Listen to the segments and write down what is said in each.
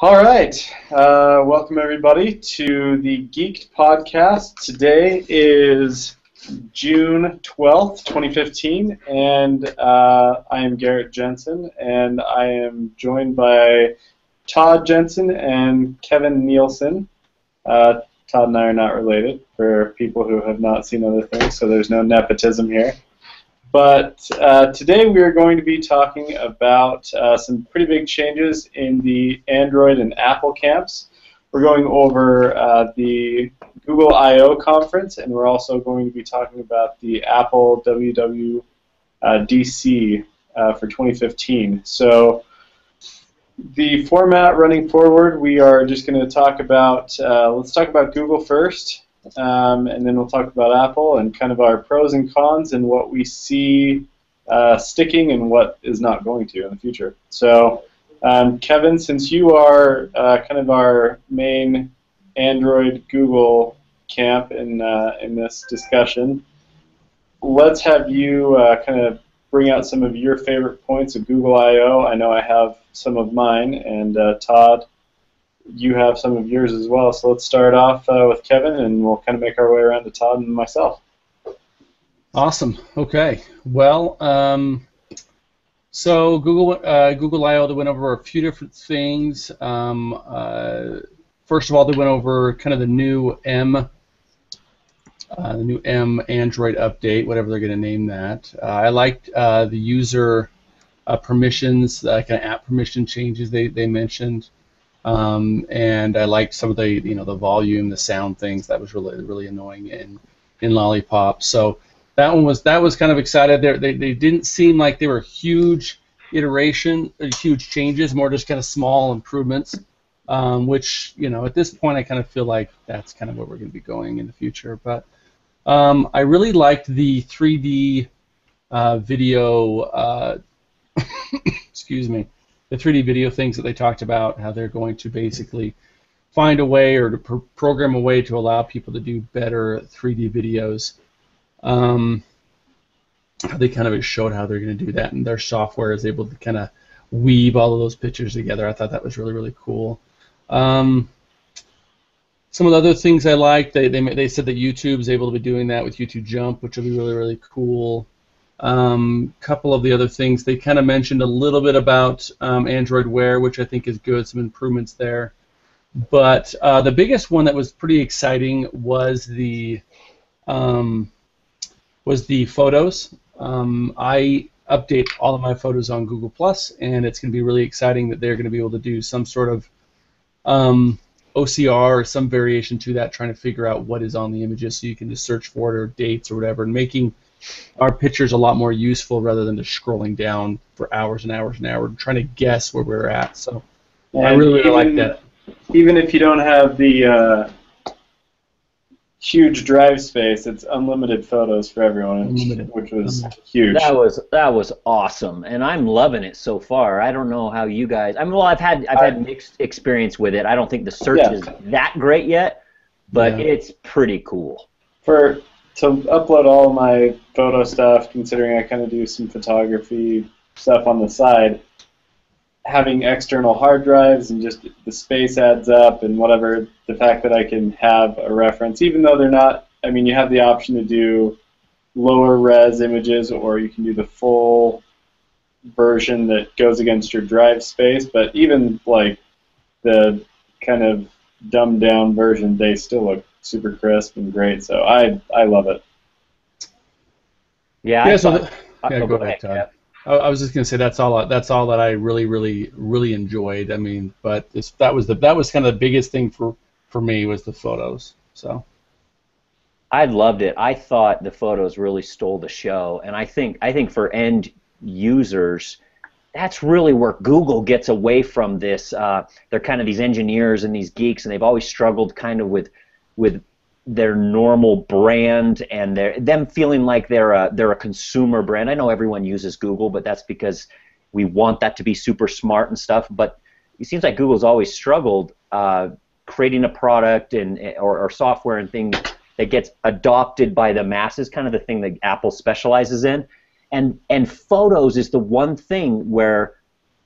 All right, welcome everybody to the Geeked Podcast. Today is June 12th, 2015, and I am Garrett Jensen, and I am joined by Todd Jensen and Kevin Nielsen. Todd and I are not related, for people who have not seen other things, so there's no nepotism here. But today we are going to be talking about some pretty big changes in the Android and Apple camps. We're going over the Google I/O conference, and we're also going to be talking about the Apple WWDC for 2015. So the format running forward, we are just going to talk about, let's talk about Google first. And then we'll talk about Apple and kind of our pros and cons and what we see sticking and what is not going to in the future. So, Kevin, since you are kind of our main Android Google camp in this discussion, let's have you kind of bring out some of your favorite points of Google I/O. I know I have some of mine, and Todd, you have some of yours as well, so let's start off with Kevin, and we'll kind of make our way around to Todd and myself. Awesome. Okay. Well, so Google I/O, they went over a few different things. First of all, they went over kind of the new M Android update, whatever they're going to name that. I liked the user permissions, kind of app permission changes they mentioned. And I liked some of the the volume, the sound things. That was really annoying in Lollipop. So that was kind of excited. They didn't seem like they were huge huge changes, more just kind of small improvements. Which at this point I kind of feel like that's kind of where we're going to be going in the future. But I really liked the 3D video. Excuse me. The 3D video things that they talked about, how they're going to basically find a way or to program a way to allow people to do better 3D videos. They kind of showed how they're going to do that, and their software is able to kind of weave all of those pictures together. I thought that was really cool. Some of the other things I liked, they said that YouTube is able to be doing that with YouTube Jump, which will be really cool. Couple of the other things, they kind of mentioned a little bit about Android Wear, which I think is good, some improvements there. But the biggest one that was pretty exciting was the photos. I update all of my photos on Google+, and it's going to be really exciting that they're going to be able to do some sort of OCR or some variation to that, trying to figure out what is on the images so you can just search for it or dates or whatever, and making our pictures a lot more useful rather than just scrolling down for hours and hours and hours and trying to guess where we're at. So and I really like that. Even if you don't have the huge drive space, it's unlimited photos for everyone, which was huge. That was awesome, and I'm loving it so far. I don't know how you guys. I've had mixed experience with it. I don't think the search is that great yet, but it's pretty cool. To upload all my photo stuff, considering I kind of do some photography stuff on the side, having external hard drives and just the space adds up and whatever, the fact that I can have a reference, even though they're not, you have the option to do lower res images, or you can do the full version that goes against your drive space, but even like the kind of dumbed down version, they still look super crisp and great, so I love it. Yeah, go ahead, Todd. I was just gonna say that's all that I really enjoyed. But that was kind of the biggest thing for me was the photos. So I loved it. I thought the photos really stole the show, and I think for end users, that's really where Google gets away from this. They're kind of these engineers and these geeks, and they've always struggled kind of with their normal brand and them feeling like they're a consumer brand. I know everyone uses Google, but that's because we want that to be super smart and stuff. But it seems like Google's always struggled creating a product or software and things that gets adopted by the masses, kind of the thing that Apple specializes in. And photos is the one thing where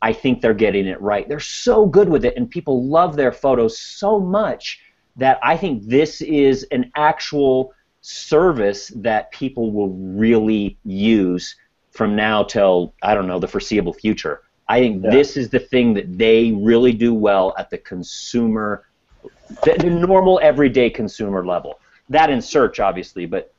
I think they're getting it right. They're so good with it, and people love their photos so much that I think this is an actual service that people will really use from now till, I don't know, the foreseeable future. I think this is the thing that they really do well at the consumer, the normal everyday consumer level. That in search, obviously, but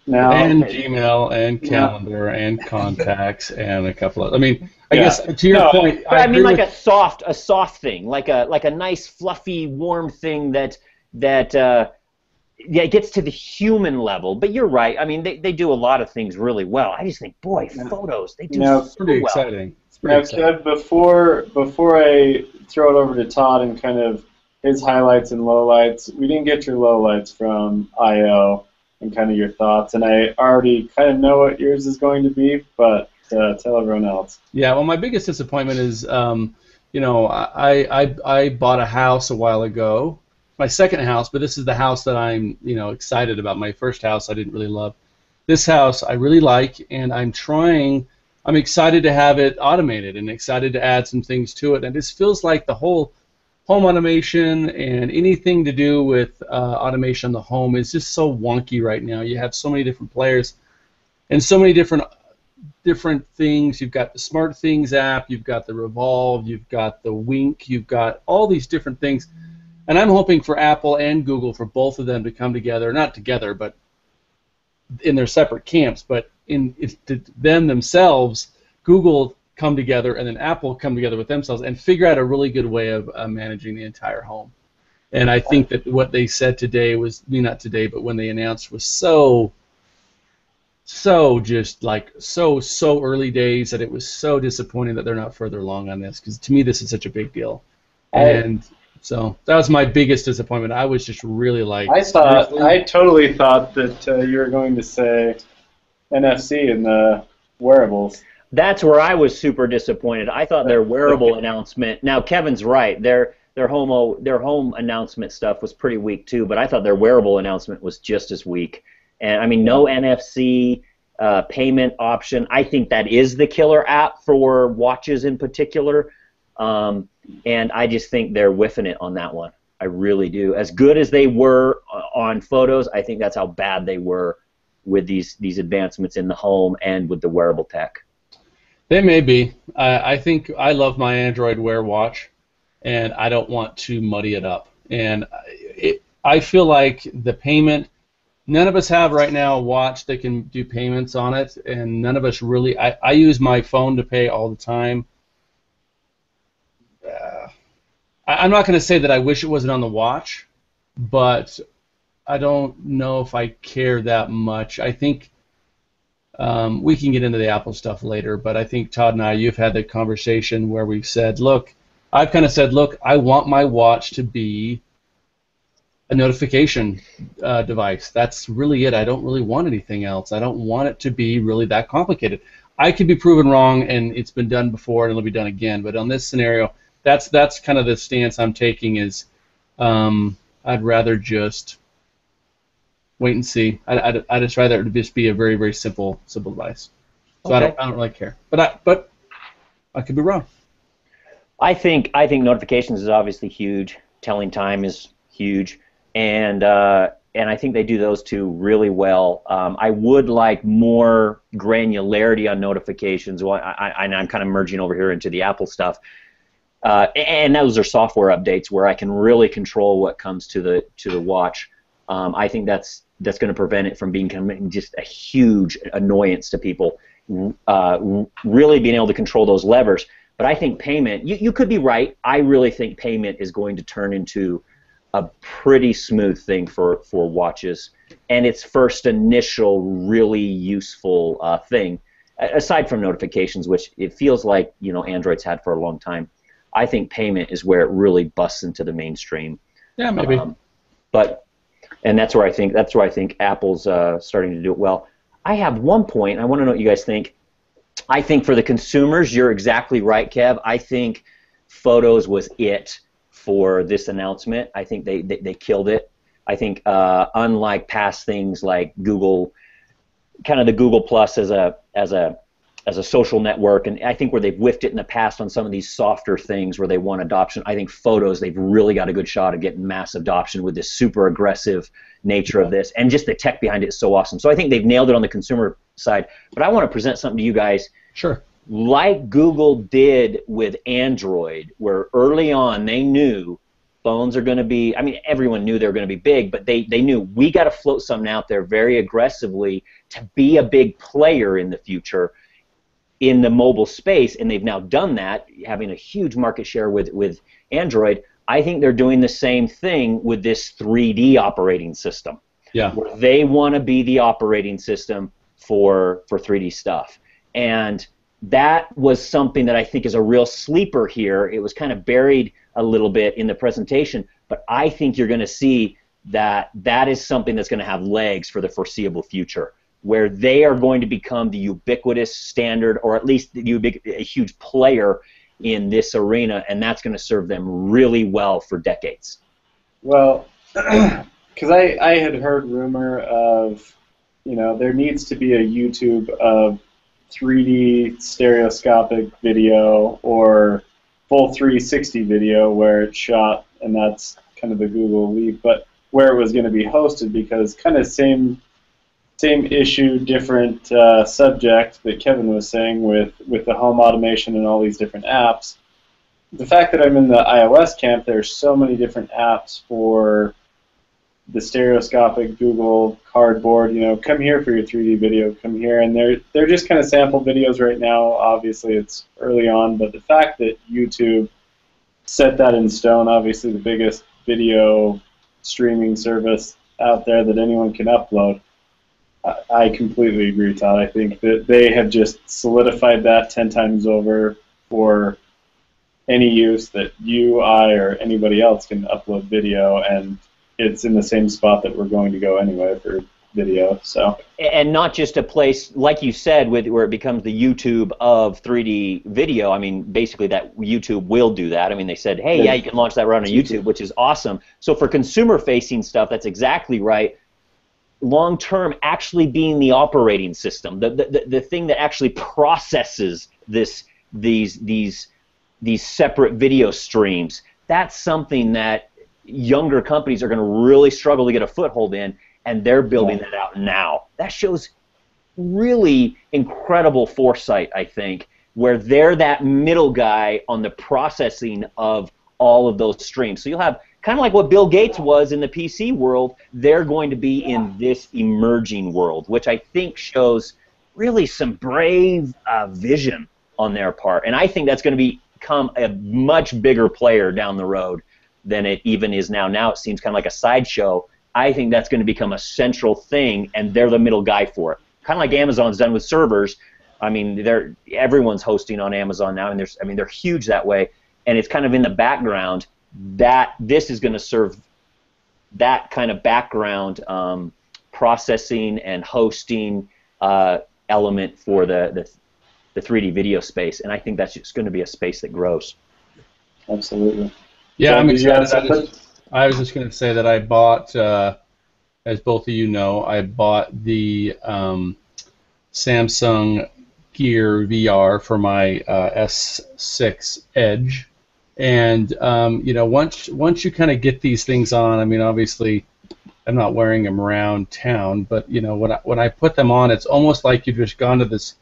now, and Gmail and calendar and contacts and a couple of. I mean, I guess to your point, I mean like a soft thing, like a nice fluffy warm thing that it gets to the human level. But you're right. I mean, they do a lot of things really well. I just think, boy, photos, they do so pretty well. Exciting. Now, Kev, before I throw it over to Todd and kind of his highlights and lowlights, we didn't get your lowlights from I/O and kind of your thoughts, and I already kind of know what yours is going to be, but tell everyone else. Yeah, well, my biggest disappointment is, you know, I bought a house a while ago, my second house, but this is the house that I'm, you know, excited about. My first house I didn't really love. This house I really like, and I'm excited to have it automated and excited to add some things to it, and this feels like the whole home automation and anything to do with automation on the home is just so wonky right now. You have so many different players and so many different things. You've got the Smart Things app, you've got the Revolve, you've got the Wink, you've got all these different things. And I'm hoping for Apple and Google, for both of them to come together, not together, but in their separate camps, but in them themselves, Google come together and then Apple come together with themselves and figure out a really good way of managing the entire home. And I think that what they said today was, not today, but when they announced, was so just like so early days that it was so disappointing that they're not further along on this, because to me this is such a big deal. And so that was my biggest disappointment. I was just really like, I totally thought that you were going to say NFC in the wearables. That's where I was super disappointed. I thought their wearable announcement. Now Kevin's right. Their home announcement stuff was pretty weak too. But I thought their wearable announcement was just as weak. And I mean, no NFC payment option. I think that is the killer app for watches in particular. And I just think they're whiffing it on that one. I really do. As good as they were on photos, I think that's how bad they were with these advancements in the home and with the wearable tech. They may be. I think I love my Android Wear watch, and I don't want to muddy it up. And I feel like the payment, none of us have right now a watch that can do payments on it, and none of us really. I use my phone to pay all the time. I'm not going to say that I wish it wasn't on the watch, but I don't know if I care that much. I think we can get into the Apple stuff later, but I think Todd and I, you've had the conversation where we've said, look, I've kind of said, look, I want my watch to be a notification device. That's really it. I don't really want anything else. I don't want it to be really that complicated. I could be proven wrong, and it's been done before, and it'll be done again. But on this scenario, that's kind of the stance I'm taking. Is I'd rather just wait and see. I'd just rather it just be a very, very simple device. So okay. I don't really care. But I could be wrong. I think notifications is obviously huge. Telling time is huge, and I think they do those two really well. I would like more granularity on notifications. Well, I'm kind of merging over here into the Apple stuff, and those are software updates where I can really control what comes to the watch. I think that's going to prevent it from being just a huge annoyance to people. Really being able to control those levers. But I think payment, you could be right. I really think payment is going to turn into a pretty smooth thing for watches, and its first initial really useful thing, aside from notifications, which it feels like Android's had for a long time. I think payment is where it really busts into the mainstream. Yeah, maybe. And that's where I think Apple's starting to do it well. I have one point. I want to know what you guys think. I think for the consumers, you're exactly right, Kev. I think Photos was it for this announcement. I think they killed it. I think unlike past things like Google, kind of the Google Plus as a as a social network, and I think where they've whiffed it in the past on some of these softer things where they want adoption, I think photos, they've really got a good shot of getting mass adoption with this super aggressive nature of this, and just the tech behind it is so awesome. So I think they've nailed it on the consumer side, but I want to present something to you guys. Sure. Like Google did with Android, where early on they knew phones are going to be, I mean, everyone knew they were going to be big, but they knew we got to float something out there very aggressively to be a big player in the future in the mobile space, and they've now done that, having a huge market share with Android. I think they're doing the same thing with this 3D operating system. Yeah. Where they want to be the operating system for 3D stuff. And that was something that I think is a real sleeper here. It was kind of buried a little bit in the presentation, but I think you're going to see that that is something that's going to have legs for the foreseeable future, where they are going to become the ubiquitous standard, or at least a huge player in this arena, and that's going to serve them really well for decades. Well, because I had heard rumor of, there needs to be a YouTube of 3D stereoscopic video or full 360 video where it's shot, and that's kind of the Google leap, but where it was going to be hosted, because kind of same issue, different subject that Kevin was saying with the home automation and all these different apps. The fact that I'm in the iOS camp, there's so many different apps for the stereoscopic Google Cardboard, come here for your 3D video, come here, and they're just kind of sample videos right now. Obviously, it's early on, but the fact that YouTube set that in stone, obviously the biggest video streaming service out there that anyone can upload, I completely agree, Todd. I think that they have just solidified that 10 times over for any use that you, I, or anybody else can upload video, and it's in the same spot that we're going to go anyway for video. So, and not just a place like you said, where it becomes the YouTube of 3D video. I mean, basically that YouTube will do that. I mean, they said, hey, yeah, you can launch that right on YouTube, which is awesome. So for consumer-facing stuff, that's exactly right. Long term, actually being the operating system, the thing that actually processes these separate video streams. That's something that younger companies are going to really struggle to get a foothold in, and they're building that out now. That shows really incredible foresight, I think, where they're that middle guy on the processing of all of those streams. So you'll have kind of like what Bill Gates was in the PC world, they're going to be in this emerging world, which I think shows really some brave vision on their part. And I think that's going to become a much bigger player down the road than it even is now. Now it seems kind of like a sideshow. I think that's going to become a central thing, and they're the middle guy for it. Kind of like Amazon's done with servers. I mean, everyone's hosting on Amazon now, and they're huge that way. And it's kind of in the background that this is going to serve that kind of background processing and hosting element for the 3D video space. And I think that's just going to be a space that grows. Absolutely. Yeah, I'm excited. I was just going to say that I bought, as both of you know, I bought the Samsung Gear VR for my S6 Edge, and once you kind of get these things on, I mean, obviously, I'm not wearing them around town, but when I put them on, it's almost like you've just gone to this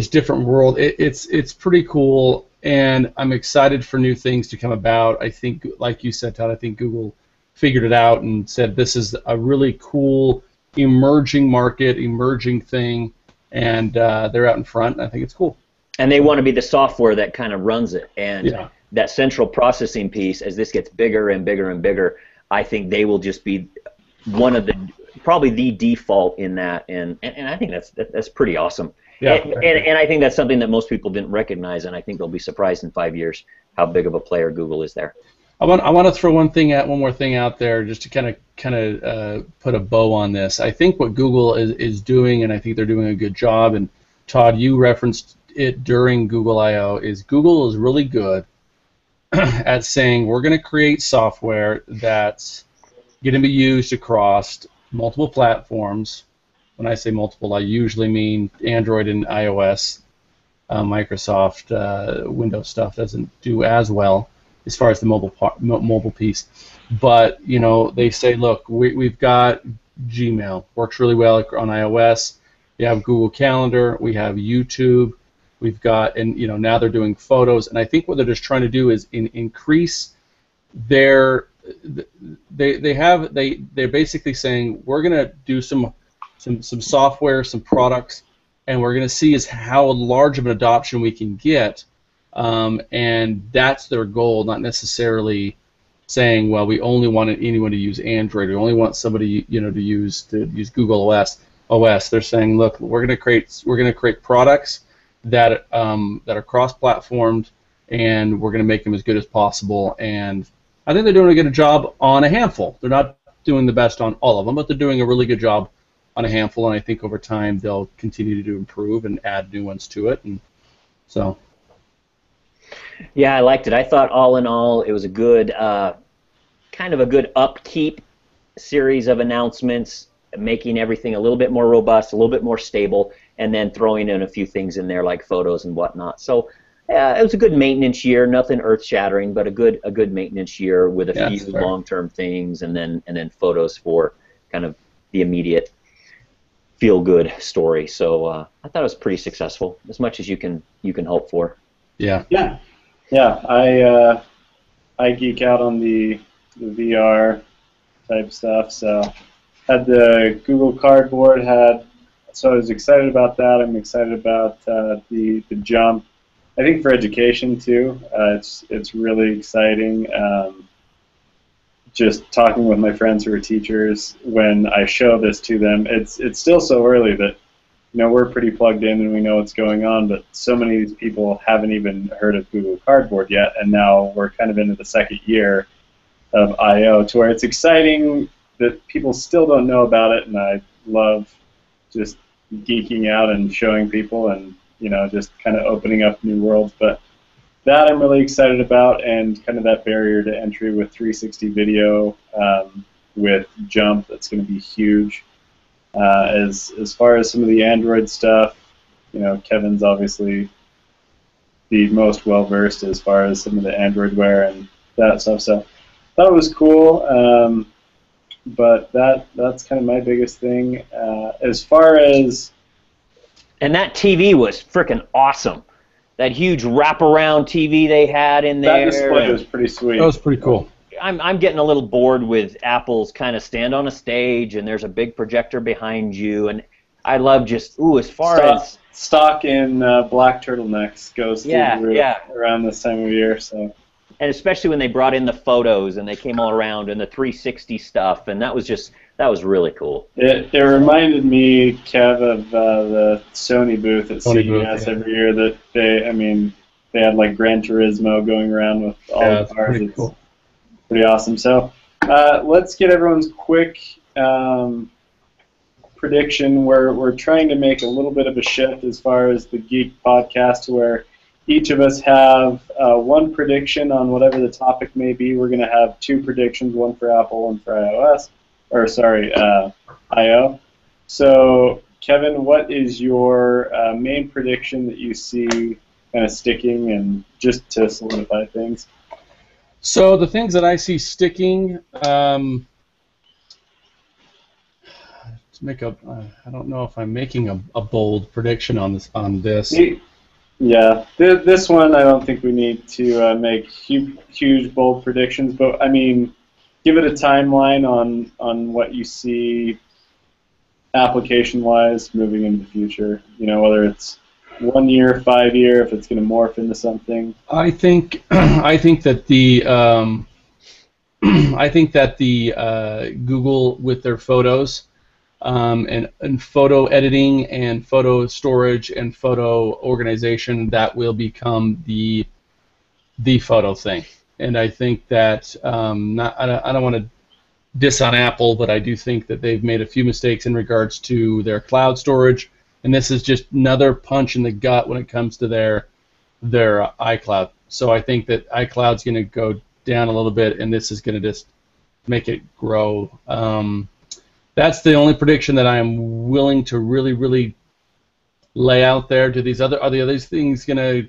different world. It's pretty cool. And I'm excited for new things to come about. I think, like you said, Todd, I think Google figured it out and said this is a really cool emerging market, emerging thing, and they're out in front, and I think it's cool. And they want to be the software that kind of runs it. And that central processing piece, as this gets bigger and bigger and bigger, I think they will just be probably the default in that. And I think that's pretty awesome. Yeah, and I think that's something that most people didn't recognize, and I think they'll be surprised in 5 years how big of a player Google is there. I want to throw one more thing out there just to kind of put a bow on this. I think what Google is doing, and I think they're doing a good job, and Todd, you referenced it during Google I/O, is Google is really good at saying we're going to create software that's going to be used across multiple platforms. when I say multiple, I usually mean Android and iOS. Microsoft Windows stuff doesn't do as well as far as the mobile piece. But they say, look, we've got Gmail, works really well on iOS. We have Google Calendar, we have YouTube, we've got, and now they're doing photos. And I think what they're just trying to do is increase their. They're basically saying we're going to do some software, some products, and we're going to see is how large of an adoption we can get, and that's their goal, not necessarily saying, well, we only want anyone to use Android, we only want somebody to use Google OS. They're saying, look, we're going to create products that are cross-platformed, and we're going to make them as good as possible. And I think they're doing a good job on a handful. They're not doing the best on all of them, but they're doing a really good job on a handful, and I think over time they'll continue to improve and add new ones to it. And so, yeah, I liked it. I thought all in all it was a good, kind of a good upkeep series of announcements, making everything a little bit more robust, a little bit more stable, and then throwing in a few things in there like photos and whatnot. So it was a good maintenance year, nothing earth-shattering, but a good maintenance year with a few long-term things, and then photos for kind of the immediate feel-good story. So I thought it was pretty successful, as much as you can hope for. Yeah. I geek out on the VR type stuff. So had the Google Cardboard, so I was excited about that. I'm excited about the jump. I think for education too, it's really exciting. Just talking with my friends who are teachers, when I show this to them, it's still so early that we're pretty plugged in and we know what's going on, but so many of these people haven't even heard of Google Cardboard yet, and now we're kind of into the second year of I/O, to where it's exciting that people still don't know about it, and I love just geeking out and showing people and just kind of opening up new worlds. But that I'm really excited about, and kind of that barrier to entry with 360 video, with Jump, that's going to be huge. As far as some of the Android stuff, Kevin's obviously the most well versed as far as some of the Android wear and that stuff. So I thought it was cool, but that's kind of my biggest thing. As far as, and that TV was freaking awesome. That huge wraparound TV they had in there. That display was pretty sweet. That was pretty cool. I'm getting a little bored with Apple's kind of stand on a stage and there's a big projector behind you, and I love just as far as stock in black turtlenecks goes through the roof around this time of year. So, and especially when they brought in the photos and they came all around and the 360 stuff, and that was really cool. It reminded me, Kev, of the Sony booth at CES every year. That they had like Gran Turismo going around with all the cars. Pretty cool. Pretty awesome. So let's get everyone's quick prediction. We're trying to make a little bit of a shift as far as the Geek podcast, to where each of us have one prediction on whatever the topic may be. We're going to have two predictions, one for Apple, one for I/O. So, Kevin, what is your main prediction that you see kind of sticking, and just to solidify things? So the things that I see sticking, to make a, I don't know if I'm making a bold prediction on this. Yeah, this one I don't think we need to make huge bold predictions, but give it a timeline on what you see application-wise moving into the future. Whether it's 1 year, 5 year, if it's going to morph into something. I think that the Google with their photos, and photo editing and photo storage and photo organization, that will become the photo thing. And I think that I don't want to diss on Apple, but I do think that they've made a few mistakes in regards to their cloud storage. And this is just another punch in the gut when it comes to their iCloud. So I think that iCloud's going to go down a little bit, and this is going to just make it grow. That's the only prediction that I am willing to really lay out there. Are the other things going to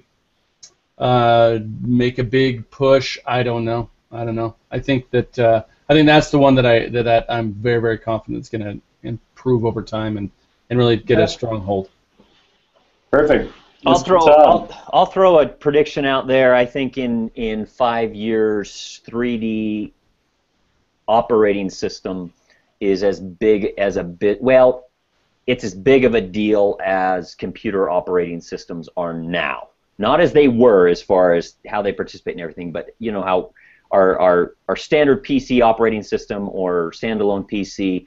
make a big push? I don't know. I think that's the one that I'm very confident is going to improve over time and really get a stronghold. Perfect. I'll throw a prediction out there. I think in 5 years, 3D operating system is as big as it's as big of a deal as computer operating systems are now. Not as they were as far as how they participate in everything, but you know how our standard PC operating system or standalone PC,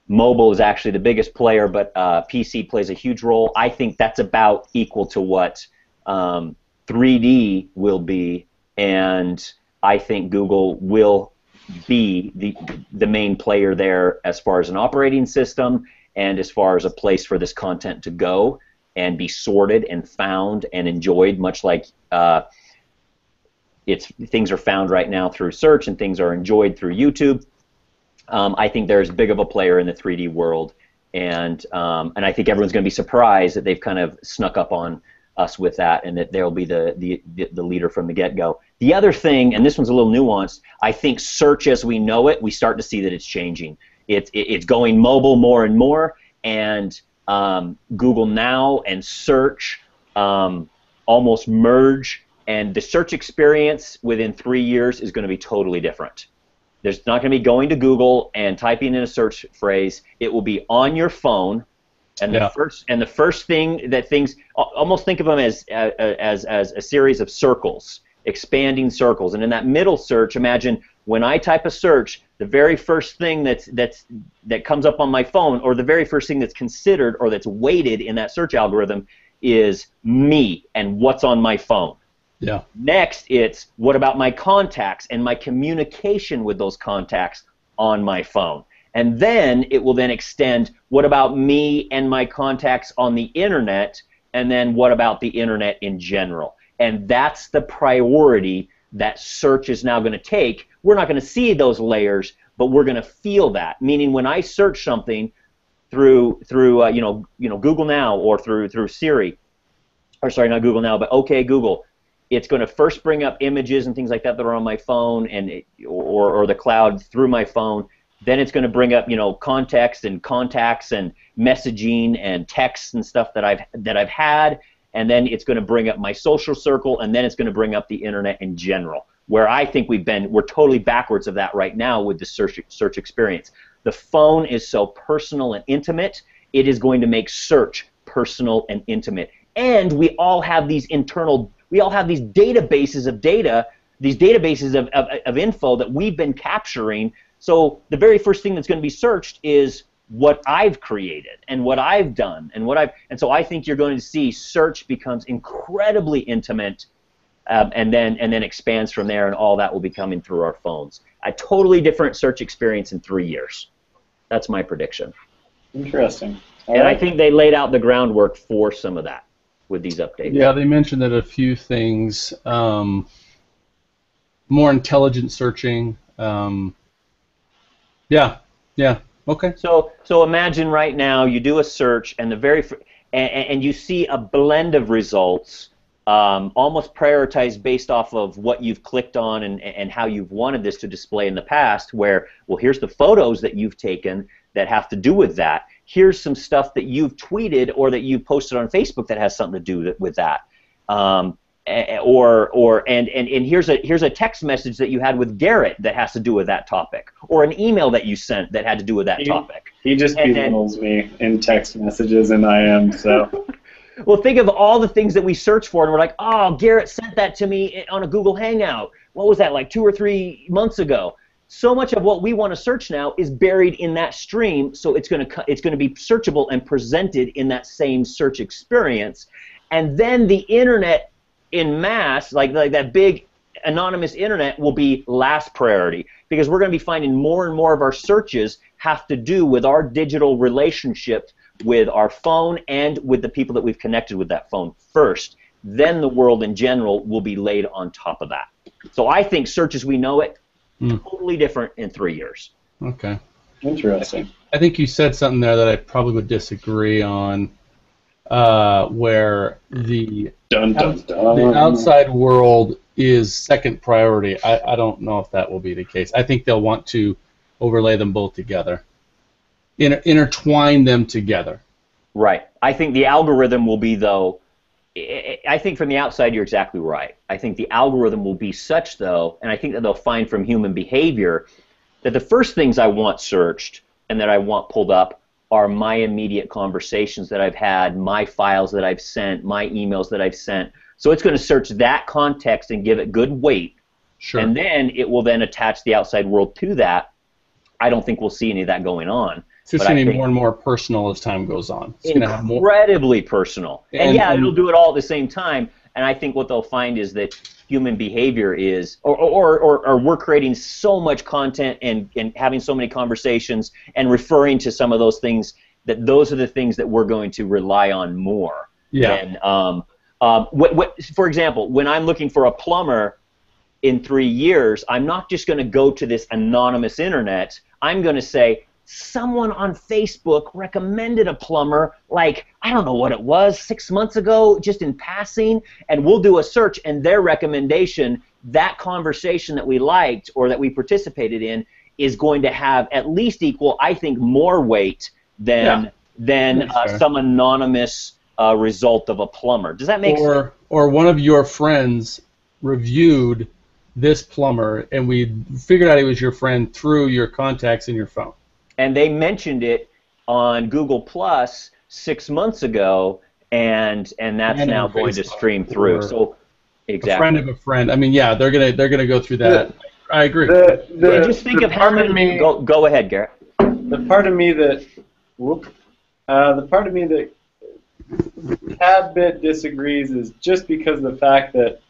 mobile is actually the biggest player, but PC plays a huge role. I think that's about equal to what 3D will be, and I think Google will be the main player there as far as an operating system and as far as a place for this content to go and be sorted and found and enjoyed, much like things are found right now through search and things are enjoyed through YouTube. I think they're as big of a player in the 3D world, and I think everyone's going to be surprised that they've kind of snuck up on us with that, and that they'll be the leader from the get-go. The other thing, and this one's a little nuanced, I think search as we know it, we start to see that it's changing. It's going mobile more and more, and Google Now and search almost merge, and the search experience within 3 years is going to be totally different. There's not going to be going to Google and typing in a search phrase. It will be on your phone, and the first thing that things, almost think of them as a series of circles, expanding circles. And in that middle search, imagine when I type a search, the very first thing that comes up on my phone, or the very first thing that's considered or that's weighted in that search algorithm, is me and what's on my phone. Yeah. Next, it's what about my contacts and my communication with those contacts on my phone. And then it will then extend, what about me and my contacts on the internet, and then what about the internet in general. And that's the priority that search is now going to take. We're not going to see those layers, but we're going to feel that. Meaning when I search something through Google Now or through Siri, or sorry, not Google Now, but OK Google, it's going to first bring up images and things like that that are on my phone or the cloud through my phone. Then it's going to bring up context and contacts and messaging and texts and stuff that I've had, and then it's going to bring up my social circle, and then it's going to bring up the internet in general. Where I think we're totally backwards of that right now with the search experience. The phone is so personal and intimate, it is going to make search personal and intimate. And we all have these databases of data, these databases of info that we've been capturing. So the very first thing that's going to be searched is what I've created and what I've done and so I think you're going to see search becomes incredibly intimate, and then expands from there, and all that will be coming through our phones. A totally different search experience in 3 years. That's my prediction. Interesting. And I think they laid out the groundwork for some of that with these updates. Yeah, they mentioned that a few things, more intelligent searching. Yeah, okay. So imagine right now you do a search, and and you see a blend of results, almost prioritized based off of what you've clicked on and how you've wanted this to display in the past, where, well, here's the photos that you've taken that have to do with that. Here's some stuff that you've tweeted or that you've posted on Facebook that has something to do with that. And here's a text message that you had with Garrett that has to do with that topic, or an email that you sent that had to do with that topic. He just belittles me in text messages, and I am so. Well, think of all the things that we search for, and we're like, oh, Garrett sent that to me on a Google Hangout. What was that, like 2 or 3 months ago? So much of what we want to search now is buried in that stream, so it's going to be searchable and presented in that same search experience, and then the internet in mass, like that big anonymous internet, will be last priority, because we're going to be finding more and more of our searches have to do with our digital relationship with our phone and with the people that we've connected with that phone first. Then the world in general will be laid on top of that. So I think search as we know it, totally different in 3 years. Okay. Interesting. I think you said something there that I probably would disagree on, where the Dun, dun, dun. the outside world is second priority. I don't know if that will be the case. I think they'll want to overlay them both together, intertwine them together. Right. I think the algorithm will be, though, I think from the outside you're exactly right. I think the algorithm will be such, though, and I think that they'll find from human behavior that the first things I want searched and that I want pulled up are my immediate conversations that I've had, my files that I've sent, my emails that I've sent. So it's going to search that context and give it good weight. Sure. And then it will then attach the outside world to that. I don't think we'll see any of that going on. It's just going to be more and more personal as time goes on. It's going to have more incredibly personal. And yeah, it'll do it all at the same time. And I think what they'll find is that human behavior is, or we're creating so much content and having so many conversations and referring to some of those things, that those are the things that we're going to rely on more. Yeah. For example, when I'm looking for a plumber in 3 years, I'm not just going to go to this anonymous internet. I'm going to say, someone on Facebook recommended a plumber, like, I don't know what it was, 6 months ago, just in passing, and we'll do a search, and their recommendation, that conversation that we liked or that we participated in, is going to have at least equal, I think, more weight than some anonymous result of a plumber. Does that make sense? Or one of your friends reviewed this plumber, and we figured out he was your friend through your contacts in your phone. And they mentioned it on Google Plus 6 months ago, and that's now going to stream through. So exactly. A friend of a friend. I mean, yeah, they're gonna go through that. I agree. Just think of how many. Go ahead, Garrett. The part of me that, tad bit disagrees is just because of the fact that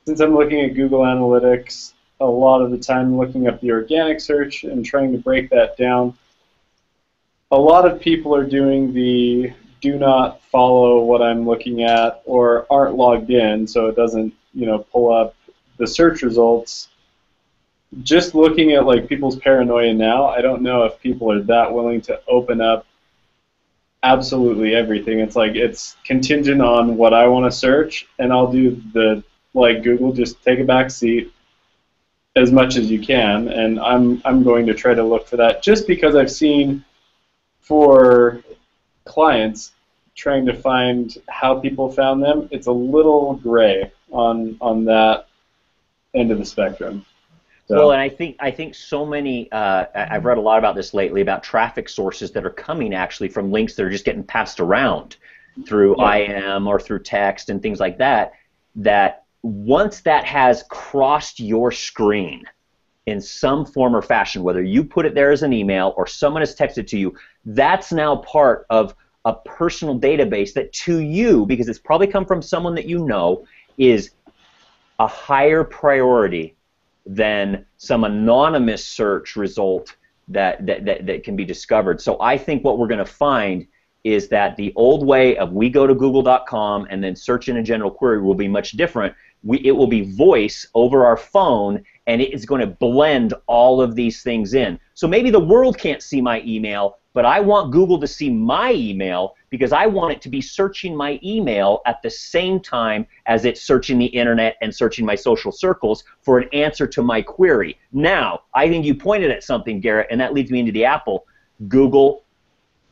since I'm looking at Google Analytics a lot of the time, looking up the organic search and trying to break that down, a lot of people are doing the do not follow what I'm looking at or aren't logged in, so it doesn't, pull up the search results. Just looking at like people's paranoia now, I don't know if people are that willing to open up absolutely everything. It's like it's contingent on what I want to search, and I'll do the like Google, just take a back seat as much as you can, and I'm going to try to look for that just because I've seen for clients trying to find how people found them, it's a little gray on that end of the spectrum. So. Well, and I think so many, I've read a lot about this lately, about traffic sources that are coming actually from links that are just getting passed around through IM or through text and things like that, that once that has crossed your screen in some form or fashion, whether you put it there as an email or someone has texted to you, that's now part of a personal database that to you, because it's probably come from someone that you know, is a higher priority than some anonymous search result that can be discovered. So I think what we're going to find is that the old way of we go to google.com and then search in a general query will be much different. It will be voice over our phone, and it is going to blend all of these things in. So maybe the world can't see my email, but I want Google to see my email because I want it to be searching my email at the same time as it's searching the internet and searching my social circles for an answer to my query. Now, I think you pointed at something, Garrett, and that leads me into the Apple. Google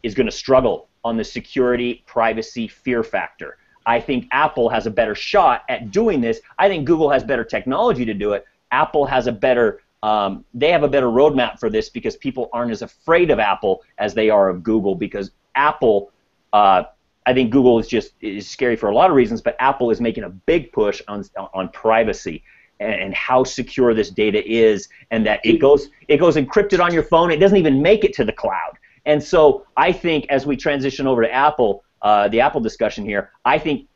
is going to struggle on the security, privacy, fear factor. I think Apple has a better shot at doing this. I think Google has better technology to do it. Apple has a better, they have a better roadmap for this because people aren't as afraid of Apple as they are of Google, because Apple, I think Google is scary for a lot of reasons, but Apple is making a big push on privacy and how secure this data is, and that it goes encrypted on your phone. It doesn't even make it to the cloud. And so I think as we transition over to Apple, the Apple discussion here, I think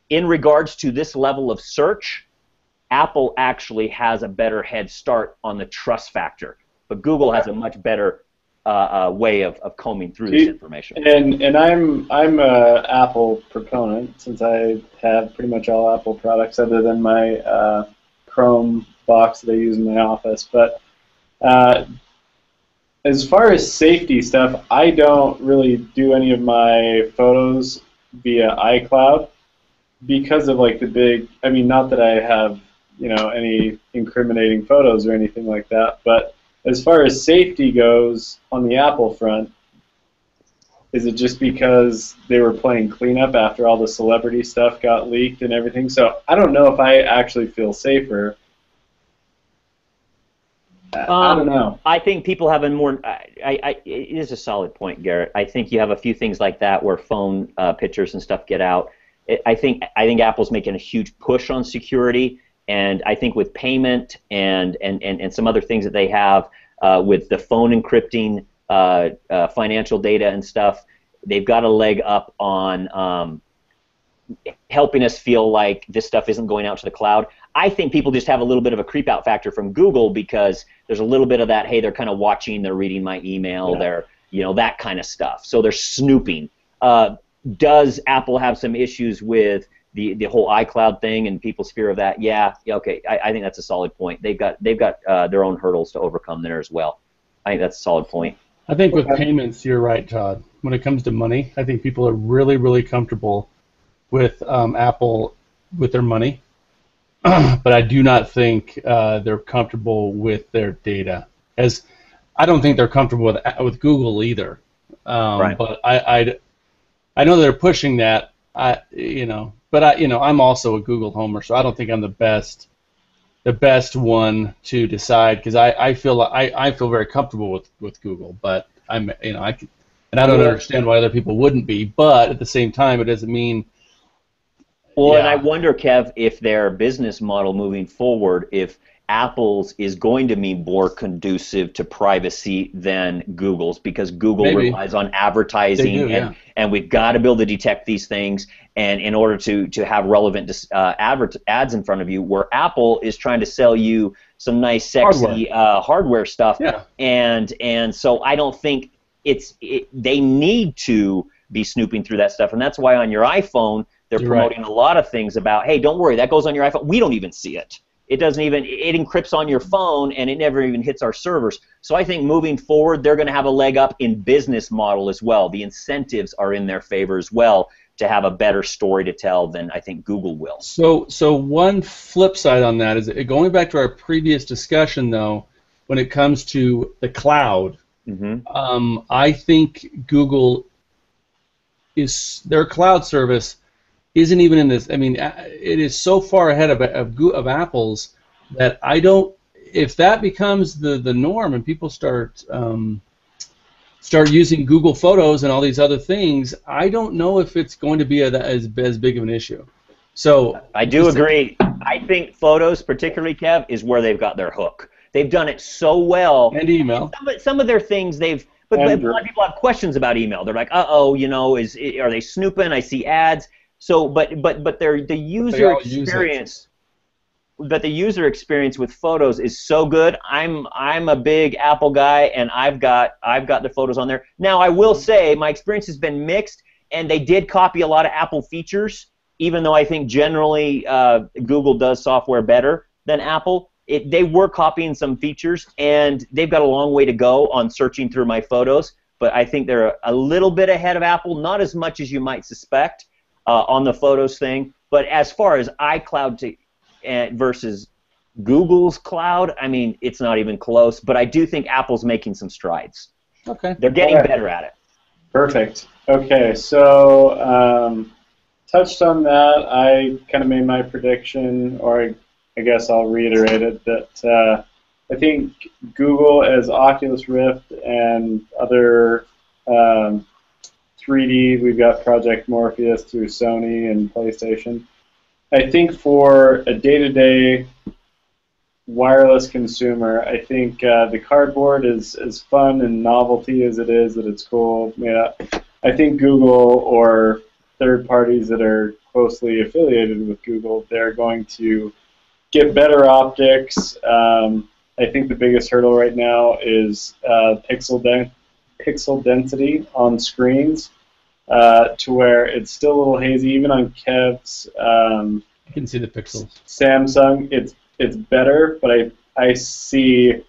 in regards to this level of search, Apple actually has a better head start on the trust factor, but Google has a much better way of combing through this information. And I'm a Apple proponent, since I have pretty much all Apple products other than my Chrome box that I use in my office. But as far as safety stuff, I don't really do any of my photos via iCloud because of like the big. I mean, not that I have any incriminating photos or anything like that, but as far as safety goes on the Apple front, is it just because they were playing cleanup after all the celebrity stuff got leaked and everything? So I don't know if I actually feel safer. I don't know. I think people have a more. It is a solid point, Garrett. I think you have a few things like that where phone pictures and stuff get out. I think Apple's making a huge push on security, and I think with payment and some other things that they have with the phone encrypting financial data and stuff, they've got a leg up on helping us feel like this stuff isn't going out to the cloud. I think people just have a little bit of a creep out factor from Google because there's a little bit of that, hey, they're kind of watching, they're reading my email, they're, that kind of stuff. So they're snooping. Does Apple have some issues with the whole iCloud thing and people's fear of that? Yeah, okay. I think that's a solid point. They've got their own hurdles to overcome there as well. I think that's a solid point. I think with payments, you're right, Todd. When it comes to money, I think people are really, really comfortable with Apple with their money, but I do not think they're comfortable with their data. As I don't think they're comfortable with Google either. Right. But I know they're pushing that. But I'm also a Google homer, so I don't think I'm the best one to decide because I feel very comfortable with Google, but I don't understand why other people wouldn't be. But at the same time, it doesn't mean. Well, and I wonder, Kev, if their business model moving forward, if Apple's is going to be more conducive to privacy than Google's, because Google relies on advertising, and we've got to be able to detect these things, and in order to have relevant ads in front of you, where Apple is trying to sell you some nice, sexy hardware stuff, and so I don't think they need to be snooping through that stuff, and that's why on your iPhone they're promoting a lot of things about, hey, don't worry, that goes on your iPhone. We don't even see it. It encrypts on your phone, and it never even hits our servers. So I think moving forward, they're going to have a leg up in business model as well. The incentives are in their favor as well to have a better story to tell than I think Google will. So one flip side on that is going back to our previous discussion, though, when it comes to the cloud, I think Google their cloud service isn't even in this. I mean, it is so far ahead of Apple's that I don't. If that becomes the norm and people start using Google Photos and all these other things, I don't know if it's going to be as big of an issue. So I do agree. I think Photos, particularly Kev, is where they've got their hook. They've done it so well. And email. Some of their things they've. But a lot of people have questions about email. They're like, are they snooping? I see ads. So, but the user experience, but the user experience with Photos is so good. I'm a big Apple guy, and I've got the Photos on there. Now, I will say my experience has been mixed, and they did copy a lot of Apple features, even though I think generally Google does software better than Apple. They were copying some features, and they've got a long way to go on searching through my Photos. But I think they're a little bit ahead of Apple, not as much as you might suspect. On the Photos thing, but as far as iCloud versus Google's cloud, I mean, it's not even close, but I do think Apple's making some strides. Okay. They're getting better at it. Perfect. Okay, so touched on that. I kind of made my prediction, or I guess I'll reiterate it, that I think Google as Oculus Rift and other 3D, we've got Project Morpheus through Sony and PlayStation. I think for a day-to-day wireless consumer, I think the cardboard is as fun and novelty as it is that it's cool. Yeah, I think Google or third parties that are closely affiliated with Google, they're going to get better optics. I think the biggest hurdle right now is pixel density on screens. To where it's still a little hazy, even on Kev's you can see the pixels. Samsung, it's better, but I see